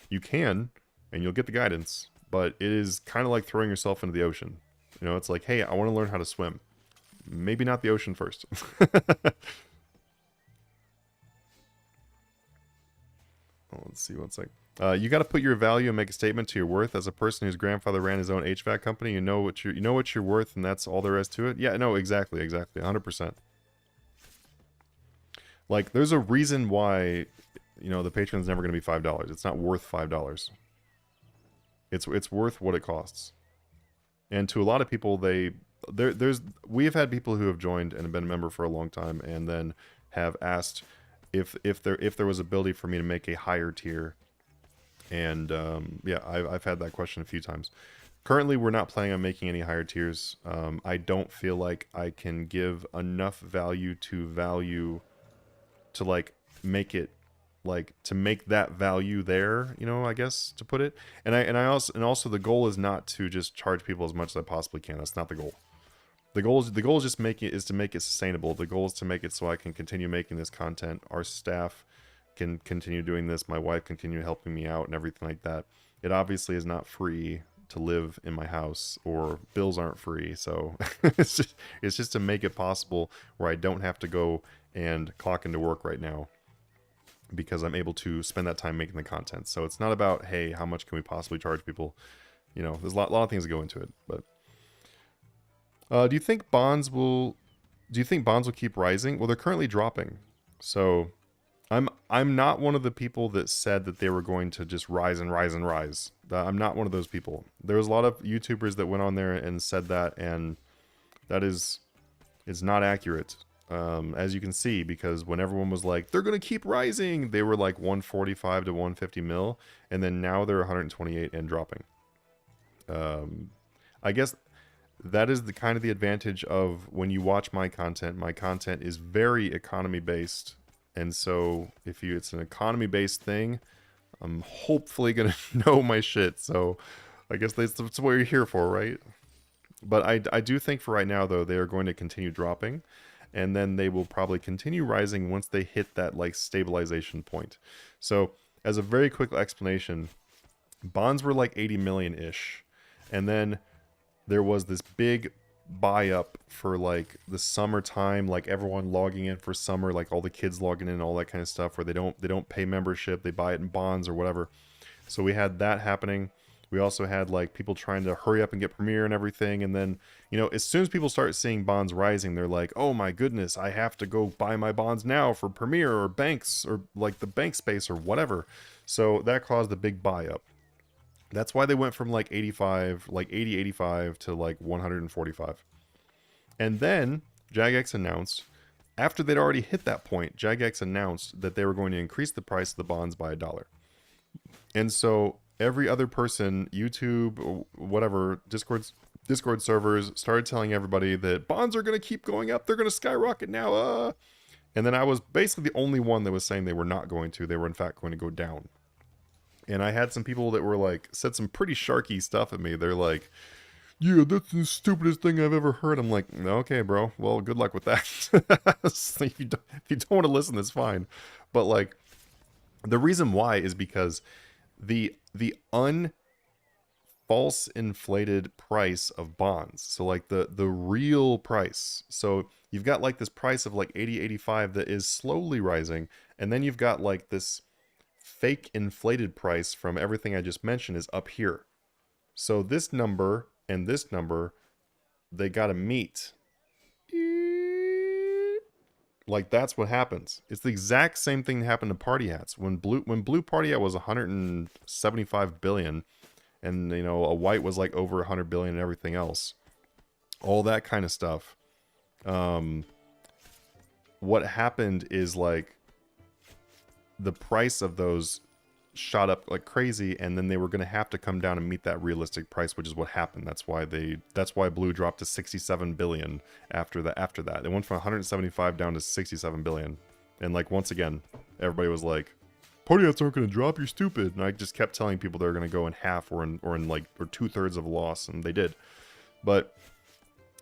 You can, and you'll get the guidance, but it is kind of like throwing yourself into the ocean. You know, it's like, hey, I want to learn how to swim. Maybe not the ocean first. Oh, let's see what's like. You got to put your value and make a statement to your worth. As a person whose grandfather ran his own HVAC company, you know what you're worth, and that's all there is to it. Yeah, no, exactly, 100%. Like, there's a reason why, you know, the Patreon's never going to be $5. It's not worth $5. It's worth what it costs. And to a lot of people, we have had people who have joined and have been a member for a long time, and then have asked if there was ability for me to make a higher tier. And yeah, I've had that question a few times. Currently, we're not planning on making any higher tiers. I don't feel like I can give enough value to like make it, like, to make that value there, you know, I guess, to put it. And also the goal is not to just charge people as much as I possibly can. That's not the goal. The goal is just to make it sustainable. The goal is to make it so I can continue making this content. Our staff can continue doing this. My wife continue helping me out and everything like that. It obviously is not free to live in my house, or bills aren't free. So it's just to make it possible where I don't have to go and clock into work right now, because I'm able to spend that time making the content. So it's not about, hey, how much can we possibly charge people? You know, there's a lot of things that go into it. But do you think bonds will keep rising? Well, they're currently dropping. So I'm not one of the people that said that they were going to just rise and rise and rise. I'm not one of those people. There was a lot of YouTubers that went on there and said that, and that is not accurate. As you can see, because when everyone was like, they're going to keep rising, they were like 145 to 150 mil, and then now they're 128 and dropping. I guess that is the advantage of when you watch my content. My content is very economy based, and so if it's an economy based thing, I'm hopefully gonna know my shit. So I guess that's what you're here for, right? But I do think for right now, though, they are going to continue dropping, and then they will probably continue rising once they hit that like stabilization point. So as a very quick explanation, bonds were like 80 million ish, and then there was this big buy up for like the summertime, like everyone logging in for summer, like all the kids logging in, all that kind of stuff, where they don't pay membership, they buy it in bonds or whatever. So we had that happening. We also had like people trying to hurry up and get Premiere and everything, and then, you know, as soon as people start seeing bonds rising, they're like, oh my goodness, I have to go buy my bonds now for Premiere or banks or like the bank space or whatever. So that caused a big buy up. That's why they went from like 85, like 80, 85 to like 145. And then Jagex announced, after they'd already hit that point, Jagex announced that they were going to increase the price of the bonds by $1. And so every other person, YouTube, whatever, Discord servers started telling everybody that bonds are going to keep going up. They're going to skyrocket now. And then I was basically the only one that was saying they were not going to. They were in fact going to go down. And I had some people that were like, said some pretty sharky stuff at me. They're like, yeah, that's the stupidest thing I've ever heard. I'm like, okay, bro. Well, good luck with that. So if you don't want to listen, that's fine. But like, the reason why is because the false inflated price of bonds. So like the real price. So you've got like this price of like 80, 85 that is slowly rising. And then you've got like this fake inflated price from everything I just mentioned is up here. So this number and this number, they gotta meet. Like, that's what happens. It's the exact same thing that happened to party hats. When blue party hat was 175 billion, and you know, a white was like over 100 billion and everything else, all that kind of stuff. what happened is like the price of those shot up like crazy, and then they were going to have to come down and meet that realistic price, which is what happened. That's why blue dropped to 67 billion after that. It went from 175 down to 67 billion. And like once again, everybody was like, Podiats aren't going to drop, you're stupid. And I just kept telling people they're going to go in half or two-thirds of a loss, and they did. But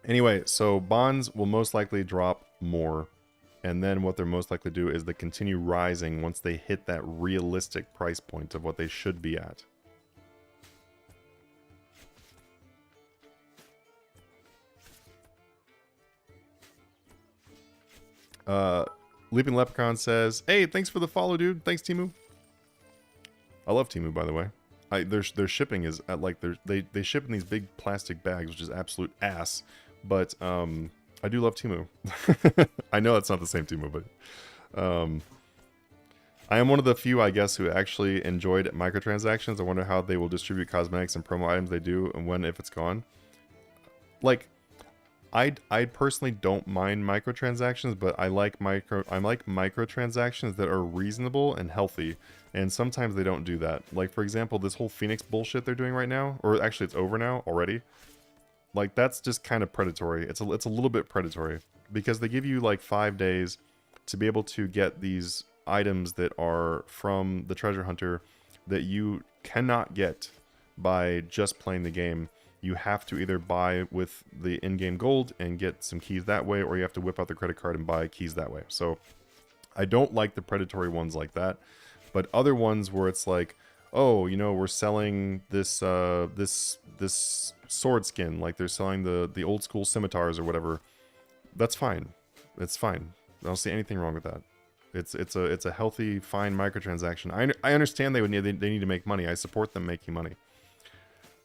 anyway, so bonds will most likely drop more. And then what they're most likely to do is they continue rising once they hit that realistic price point of what they should be at. Leaping Leprechaun says, hey, thanks for the follow, dude. Thanks, Timu. I love Timu, by the way. Their shipping is at like they ship in these big plastic bags, which is absolute ass. But I do love Timu. I know that's not the same Timu, but I am one of the few, I guess, who actually enjoyed microtransactions. I wonder how they will distribute cosmetics and promo items they do, and when, if it's gone. Like, I personally don't mind microtransactions, but I like microtransactions that are reasonable and healthy, and sometimes they don't do that. Like, for example, this whole Phoenix bullshit they're doing right now, or actually it's over now already. Like, that's just kind of predatory. It's a little bit predatory, because they give you like 5 days to be able to get these items that are from the treasure hunter that you cannot get by just playing the game. You have to either buy with the in-game gold and get some keys that way, or you have to whip out the credit card and buy keys that way. So I don't like the predatory ones like that, but other ones where it's like, oh, you know, we're selling this this sword skin, like they're selling the old school scimitars or whatever. That's fine. It's fine. I don't see anything wrong with that. It's a healthy, fine microtransaction. I understand they need to make money. I support them making money.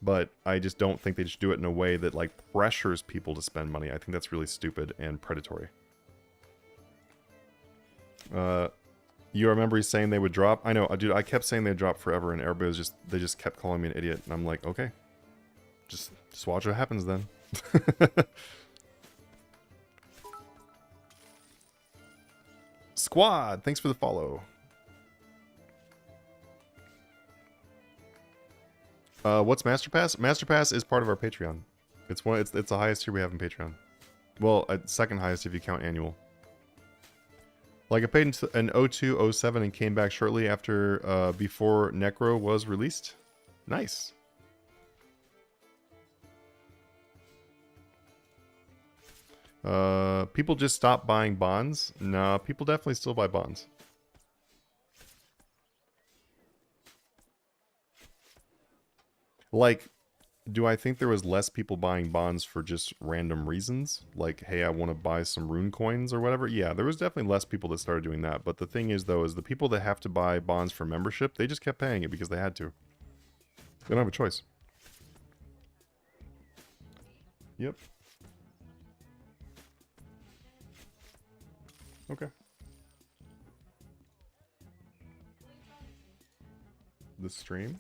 But I just don't think they should do it in a way that like pressures people to spend money. I think that's really stupid and predatory. You remember he's saying they would drop? I know, dude, I kept saying they'd drop forever, and everybody was they just kept calling me an idiot. And I'm like, okay. Just watch what happens then. Squad, thanks for the follow. What's Masterpass? Masterpass is part of our Patreon. It's the highest tier we have in Patreon. Well, second highest if you count annual. Like, I paid in 02, 07 and came back shortly after, before Necro was released. Nice. People just stopped buying bonds? Nah, people definitely still buy bonds. Like, do I think there was less people buying bonds for just random reasons? Like, hey, I want to buy some rune coins or whatever? Yeah, there was definitely less people that started doing that. But the thing is, though, is the people that have to buy bonds for membership, they just kept paying it because they had to. They don't have a choice. Yep. Okay. The stream?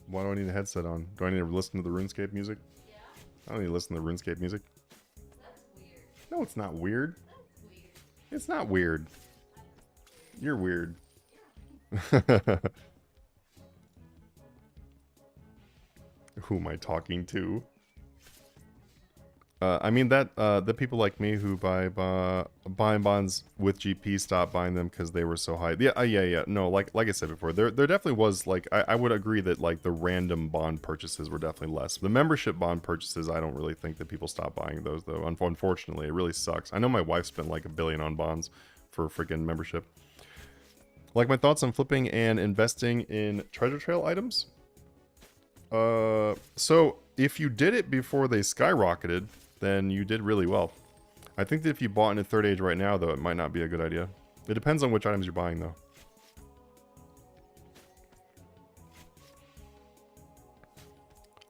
Why do I need a headset on? Do I need to listen to the RuneScape music? Yeah. I don't need to listen to the RuneScape music. That's weird. No, it's not weird. That's weird. It's not weird. You're weird. Who am I talking to? I mean that the people like me who buy bonds with GP stopped buying them because they were so high. Yeah. No, like I said before, there definitely was like I would agree that like the random bond purchases were definitely less. The membership bond purchases, I don't really think that people stopped buying those though. Unfortunately, it really sucks. I know my wife spent like $1 billion on bonds for freaking membership. Like, my thoughts on flipping and investing in treasure trail items. So if you did it before they skyrocketed, then you did really well. I think that if you bought in a third age right now, though, it might not be a good idea. It depends on which items you're buying, though.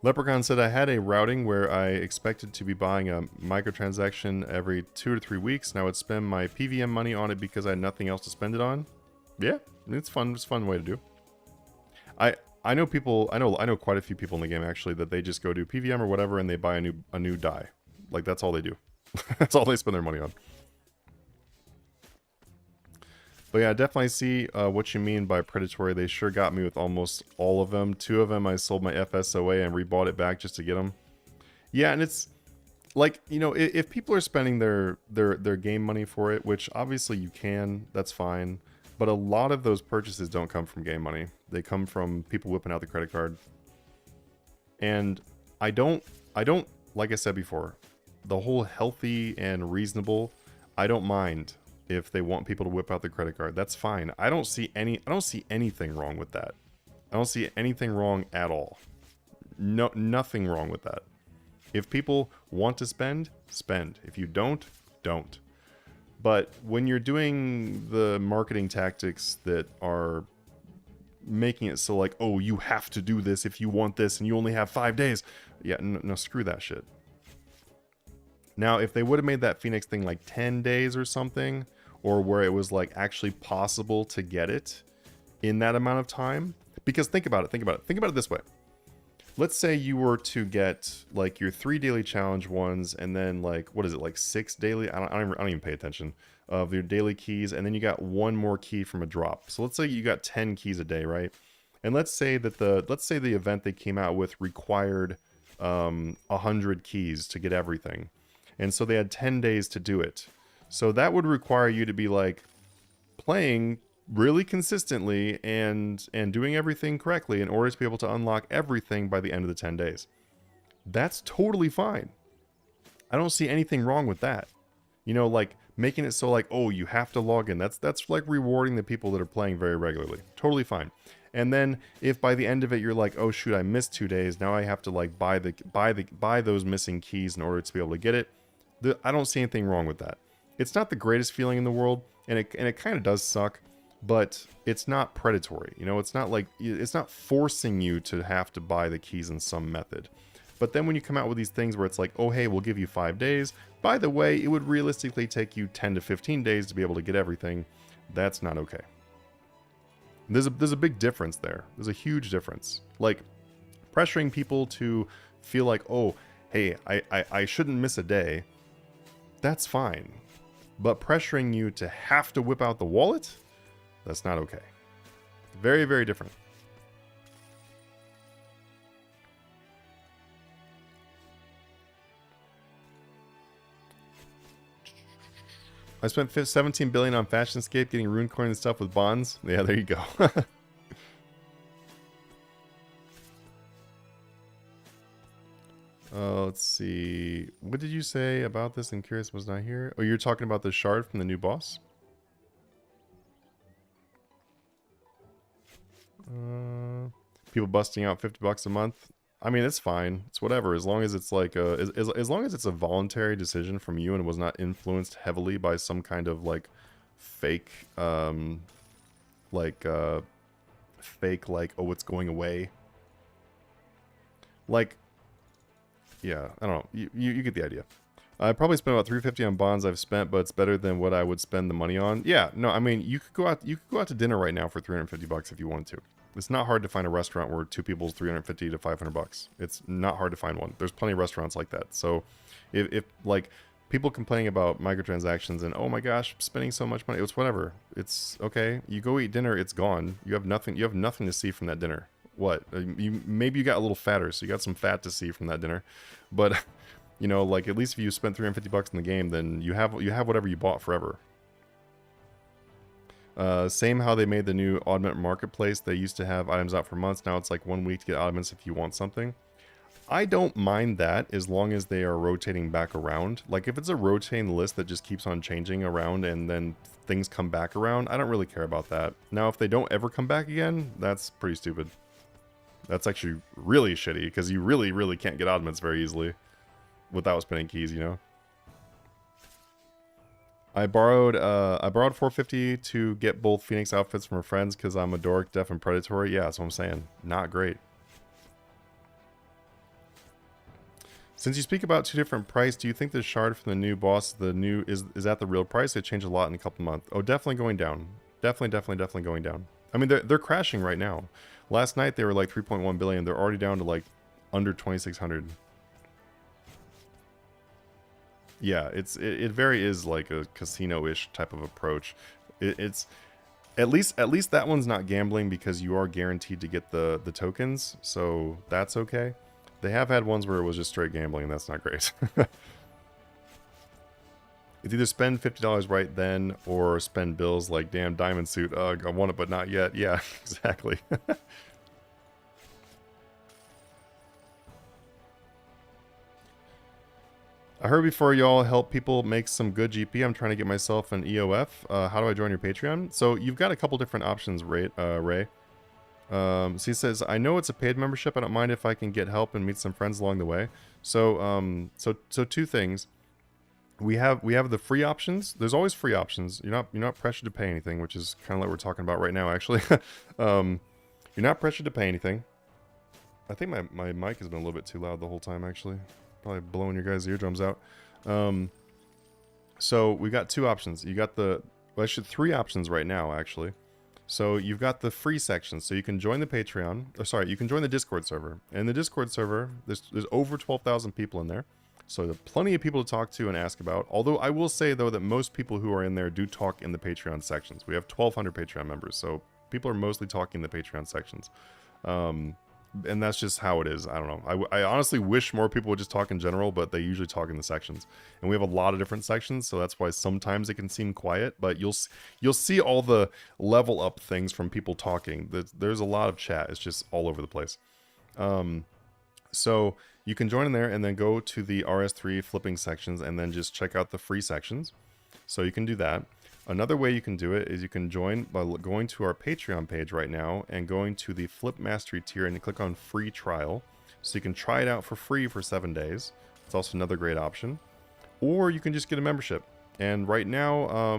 Leprechaun said, I had a routing where I expected to be buying a microtransaction every 2 to 3 weeks. Now I would spend my PVM money on it because I had nothing else to spend it on. Yeah, it's fun. It's a fun way to do. I know people. I know quite a few people in the game actually that they just go do PVM or whatever and they buy a new die. Like, that's all they do. That's all they spend their money on. But yeah, I definitely see what you mean by predatory. They sure got me with almost all of them. 2 of them I sold my FSOA and rebought it back just to get them. Yeah, and it's like, you know, if people are spending their game money for it, which obviously you can, that's fine. But a lot of those purchases don't come from game money. They come from people whipping out the credit card. And I don't, like I said before, the whole healthy and reasonable, I don't mind if they want people to whip out the credit card. That's fine. I don't see anything wrong with that. I don't see anything wrong at all. No, nothing wrong with that. If people want to spend, spend. If you don't, don't. But when you're doing the marketing tactics that are making it so like, oh, you have to do this if you want this and you only have 5 days. Yeah, no, screw that shit. Now, if they would have made that Phoenix thing like 10 days or something, or where it was like actually possible to get it in that amount of time, because think about it this way. Let's say you were to get like your 3 daily challenge ones, and then like, what is it, like 6 daily? I don't even pay attention of your daily keys, and then you got 1 more key from a drop. So let's say you got 10 keys a day, right? And let's say the event they came out with required 100 keys to get everything, and so they had 10 days to do it. So that would require you to be like playing really consistently and doing everything correctly in order to be able to unlock everything by the end of the 10 days. That's totally fine. I don't see anything wrong with that. You know, like making it so like, oh, you have to log in. That's like rewarding the people that are playing very regularly. Totally fine. And then if by the end of it you're like, oh shoot, I missed 2 days. Now I have to like buy those missing keys in order to be able to get it. I don't see anything wrong with that. It's not the greatest feeling in the world, and it kind of does suck. But it's not predatory, you know, it's not like, it's not forcing you to have to buy the keys in some method. But then when you come out with these things where it's like, oh, hey, we'll give you 5 days. By the way, it would realistically take you 10 to 15 days to be able to get everything. That's not okay. There's a big difference there. There's a huge difference. Like pressuring people to feel like, oh, hey, I shouldn't miss a day. That's fine. But pressuring you to have to whip out the wallet, that's not okay. Very, very different. I spent 17 billion on FashionScape getting rune coin and stuff with bonds. Yeah, there you go. Let's see. What did you say about this? I'm curious, was not here. Oh, you're talking about the shard from the new boss? People busting out $50 a month. I mean, it's fine. It's whatever, as long as it's like as long as it's a voluntary decision from you and was not influenced heavily by some kind of like fake fake like, oh, it's going away. Like, yeah, I don't know. You get the idea. I probably spent about $350 on bonds I've spent, but it's better than what I would spend the money on. Yeah, no, I mean, you could go out to dinner right now for $350 if you wanted to. It's not hard to find a restaurant where 2 people's $350 to $500. It's not hard to find one. There's plenty of restaurants like that. So if like people complaining about microtransactions and, oh my gosh, I'm spending so much money, it's whatever. It's okay. You go eat dinner, it's gone. You have nothing to see from that dinner. What? Maybe you got a little fatter, so you got some fat to see from that dinner. But you know, like at least if you spent $350 in the game, then you have whatever you bought forever. Same how they made the new augment marketplace. They used to have items out for months. Now it's like 1 week to get augments if you want something. I don't mind that as long as they are rotating back around. Like if it's a rotating list that just keeps on changing around and then things come back around, I don't really care about that. Now if they don't ever come back again, that's pretty stupid. That's actually really shitty because you really can't get augments very easily without spending keys, you know. I borrowed $450 to get both Phoenix outfits from her friends because I'm a dork, deaf, and predatory. Yeah, that's what I'm saying. Not great. Since you speak about 2 different prices, do you think the shard from the new boss, is that the real price? It changed a lot in a couple months. Oh, definitely going down. Definitely going down. I mean, they're crashing right now. Last night they were like 3.1 billion. They're already down to like under 2,600. Yeah, it very is like a casino-ish type of approach. It's at least that one's not gambling because you are guaranteed to get the tokens, so that's okay. They have had ones where it was just straight gambling, and that's not great. It's either spend $50 right then or spend bills like damn diamond suit. Ugh, I want it but not yet. Yeah, exactly. I heard before y'all help people make some good GP. I'm trying to get myself an EOF. How do I join your Patreon? So you've got a couple different options, Ray. So he says, I know it's a paid membership. I don't mind if I can get help and meet some friends along the way. So so two things. We have the free options. There's always free options. You're not pressured to pay anything, which is kind of like we're talking about right now, actually. You're not pressured to pay anything. I think my mic has been a little bit too loud the whole time, actually. Probably blowing your guys' eardrums out. So we've got two options. You got actually three options right now, actually. So you've got the free section, so you can join the Patreon. Oh, sorry, you can join the Discord server. And the Discord server, there's over 12,000 people in there. So there's plenty of people to talk to and ask about. Although I will say, though, that most people who are in there do talk in the Patreon sections. We have 1,200 Patreon members, so people are mostly talking in the Patreon sections. And that's just how it is. I don't know. I honestly wish more people would just talk in general, but they usually talk in the sections. And we have a lot of different sections, so that's why sometimes it can seem quiet. But you'll see all the level up things from people talking. There's a lot of chat. It's just all over the place. So you can join in there and then go to the RS3 flipping sections and then just check out the free sections. So you can do that. Another way you can do it is you can join by going to our Patreon page right now and going to the Flip Mastery tier and you click on free trial. So you can try it out for free for 7 days. It's also another great option. Or you can just get a membership. And right now,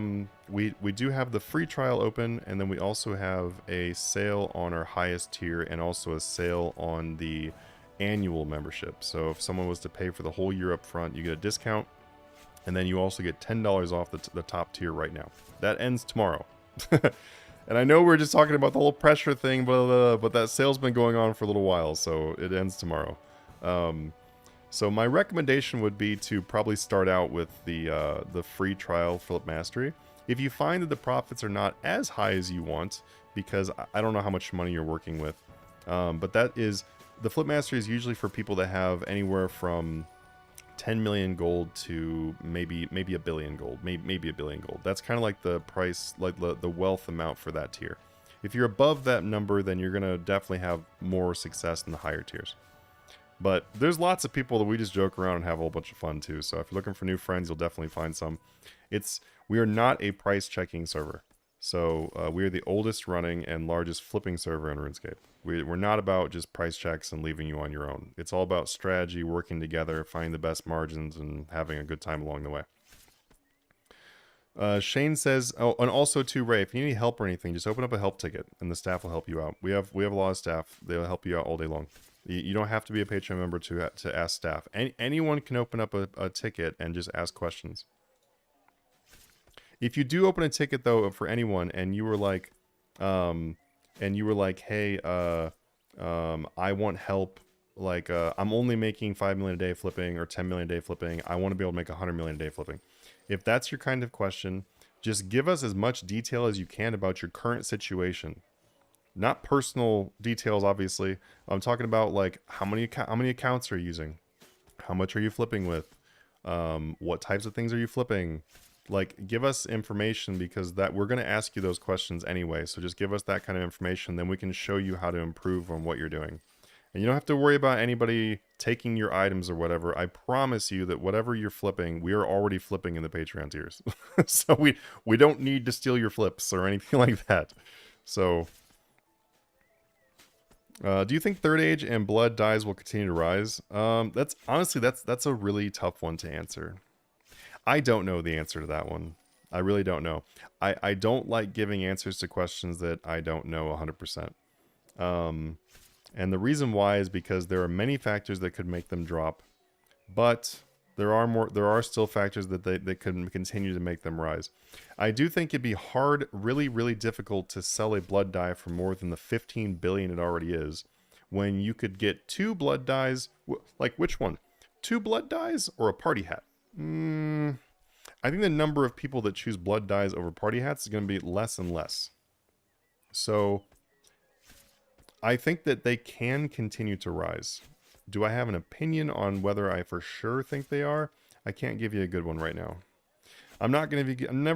we do have the free trial open, and then we also have a sale on our highest tier and also a sale on the annual membership. So if someone was to pay for the whole year up front, you get a discount. And then you also get $10 off the top tier right now. That ends tomorrow. And I know we're just talking about the whole pressure thing, but that sale's been going on for a little while, so it ends tomorrow. So my recommendation would be to probably start out with the free trial Flip Mastery. If you find that the profits are not as high as you want, because I don't know how much money you're working with, but the Flip Mastery is usually for people that have anywhere from 10 million gold to maybe a billion gold, maybe a billion gold. That's kind of like the price, like the wealth amount for that tier. If you're above that number, then you're gonna definitely have more success in the higher tiers. But there's lots of people that we just joke around and have a whole bunch of fun too. So if you're looking for new friends, you'll definitely find some. We are not a price checking server. So we are the oldest running and largest flipping server in RuneScape. We're not about just price checks and leaving you on your own. It's all about strategy, working together, finding the best margins, and having a good time along the way. Shane says, oh, and also too, Ray, if you need help or anything, just open up a help ticket, and the staff will help you out. We have a lot of staff. They'll help you out all day long. You don't have to be a Patreon member to ask staff. Anyone can open up a ticket and just ask questions. If you do open a ticket though for anyone, and you were like, hey, I want help. Like, I'm only making 5 million a day flipping or 10 million a day flipping. I want to be able to make 100 million a day flipping. If that's your kind of question, just give us as much detail as you can about your current situation. Not personal details, obviously. I'm talking about like how many accounts are you using? How much are you flipping with? What types of things are you flipping? Like, give us information, because that we're going to ask you those questions anyway. So just give us that kind of information, then we can show you how to improve on what you're doing. And you don't have to worry about anybody taking your items or whatever. I promise you that whatever you're flipping, we are already flipping in the Patreon tiers. So we don't need to steal your flips or anything like that. So do you think Third Age and Blood Dies will continue to rise? That's a really tough one to answer. I don't know the answer to that one. I really don't know. I don't like giving answers to questions that I don't know 100%. And the reason why is because there are many factors that could make them drop, but there are still factors that they could continue to make them rise. I do think it'd be hard, really, really difficult to sell a blood dye for more than the 15 billion it already is, when you could get 2 blood dyes. Like, which one? 2 blood dyes or a party hat? I think the number of people that choose blood dyes over party hats is going to be less and less. So I think that they can continue to rise. Do I have an opinion on whether I for sure think they are? I can't give you a good one right now. I'm never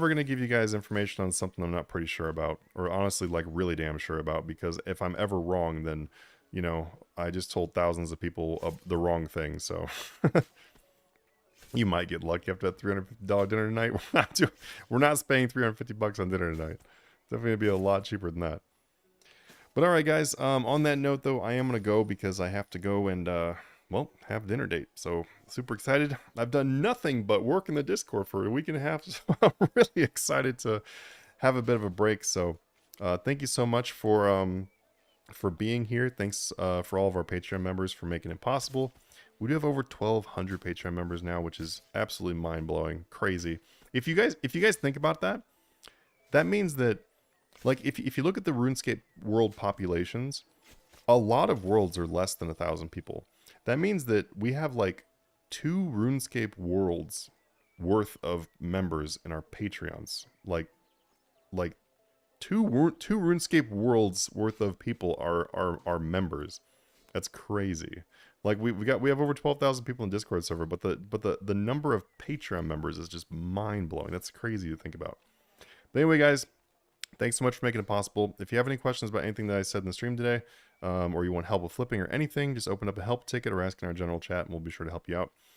gonna give you guys information on something I'm not pretty sure about, or honestly, like really damn sure about. Because if I'm ever wrong, then, you know, I just told thousands of people the wrong thing. So you might get lucky after that $350 dinner tonight. We're not spending $350 on dinner tonight. Definitely gonna be a lot cheaper than that. But all right, guys. On that note, though, I am gonna go because I have to go and well, have dinner date. So super excited. I've done nothing but work in the Discord for a week and a half. So I'm really excited to have a bit of a break. So thank you so much for being here. Thanks for all of our Patreon members for making it possible. We do have over 1,200 Patreon members now, which is absolutely mind-blowing, crazy. If you guys think about that, that means that, like, if you look at the RuneScape world populations, a lot of worlds are less than 1,000 people. That means that we have like 2 RuneScape worlds worth of members in our Patreons. Like two RuneScape worlds worth of people are members. That's crazy. Like we have over 12,000 people in Discord server, but the number of Patreon members is just mind blowing. That's crazy to think about. But anyway, guys, thanks so much for making it possible. If you have any questions about anything that I said in the stream today, or you want help with flipping or anything, just open up a help ticket or ask in our general chat, and we'll be sure to help you out.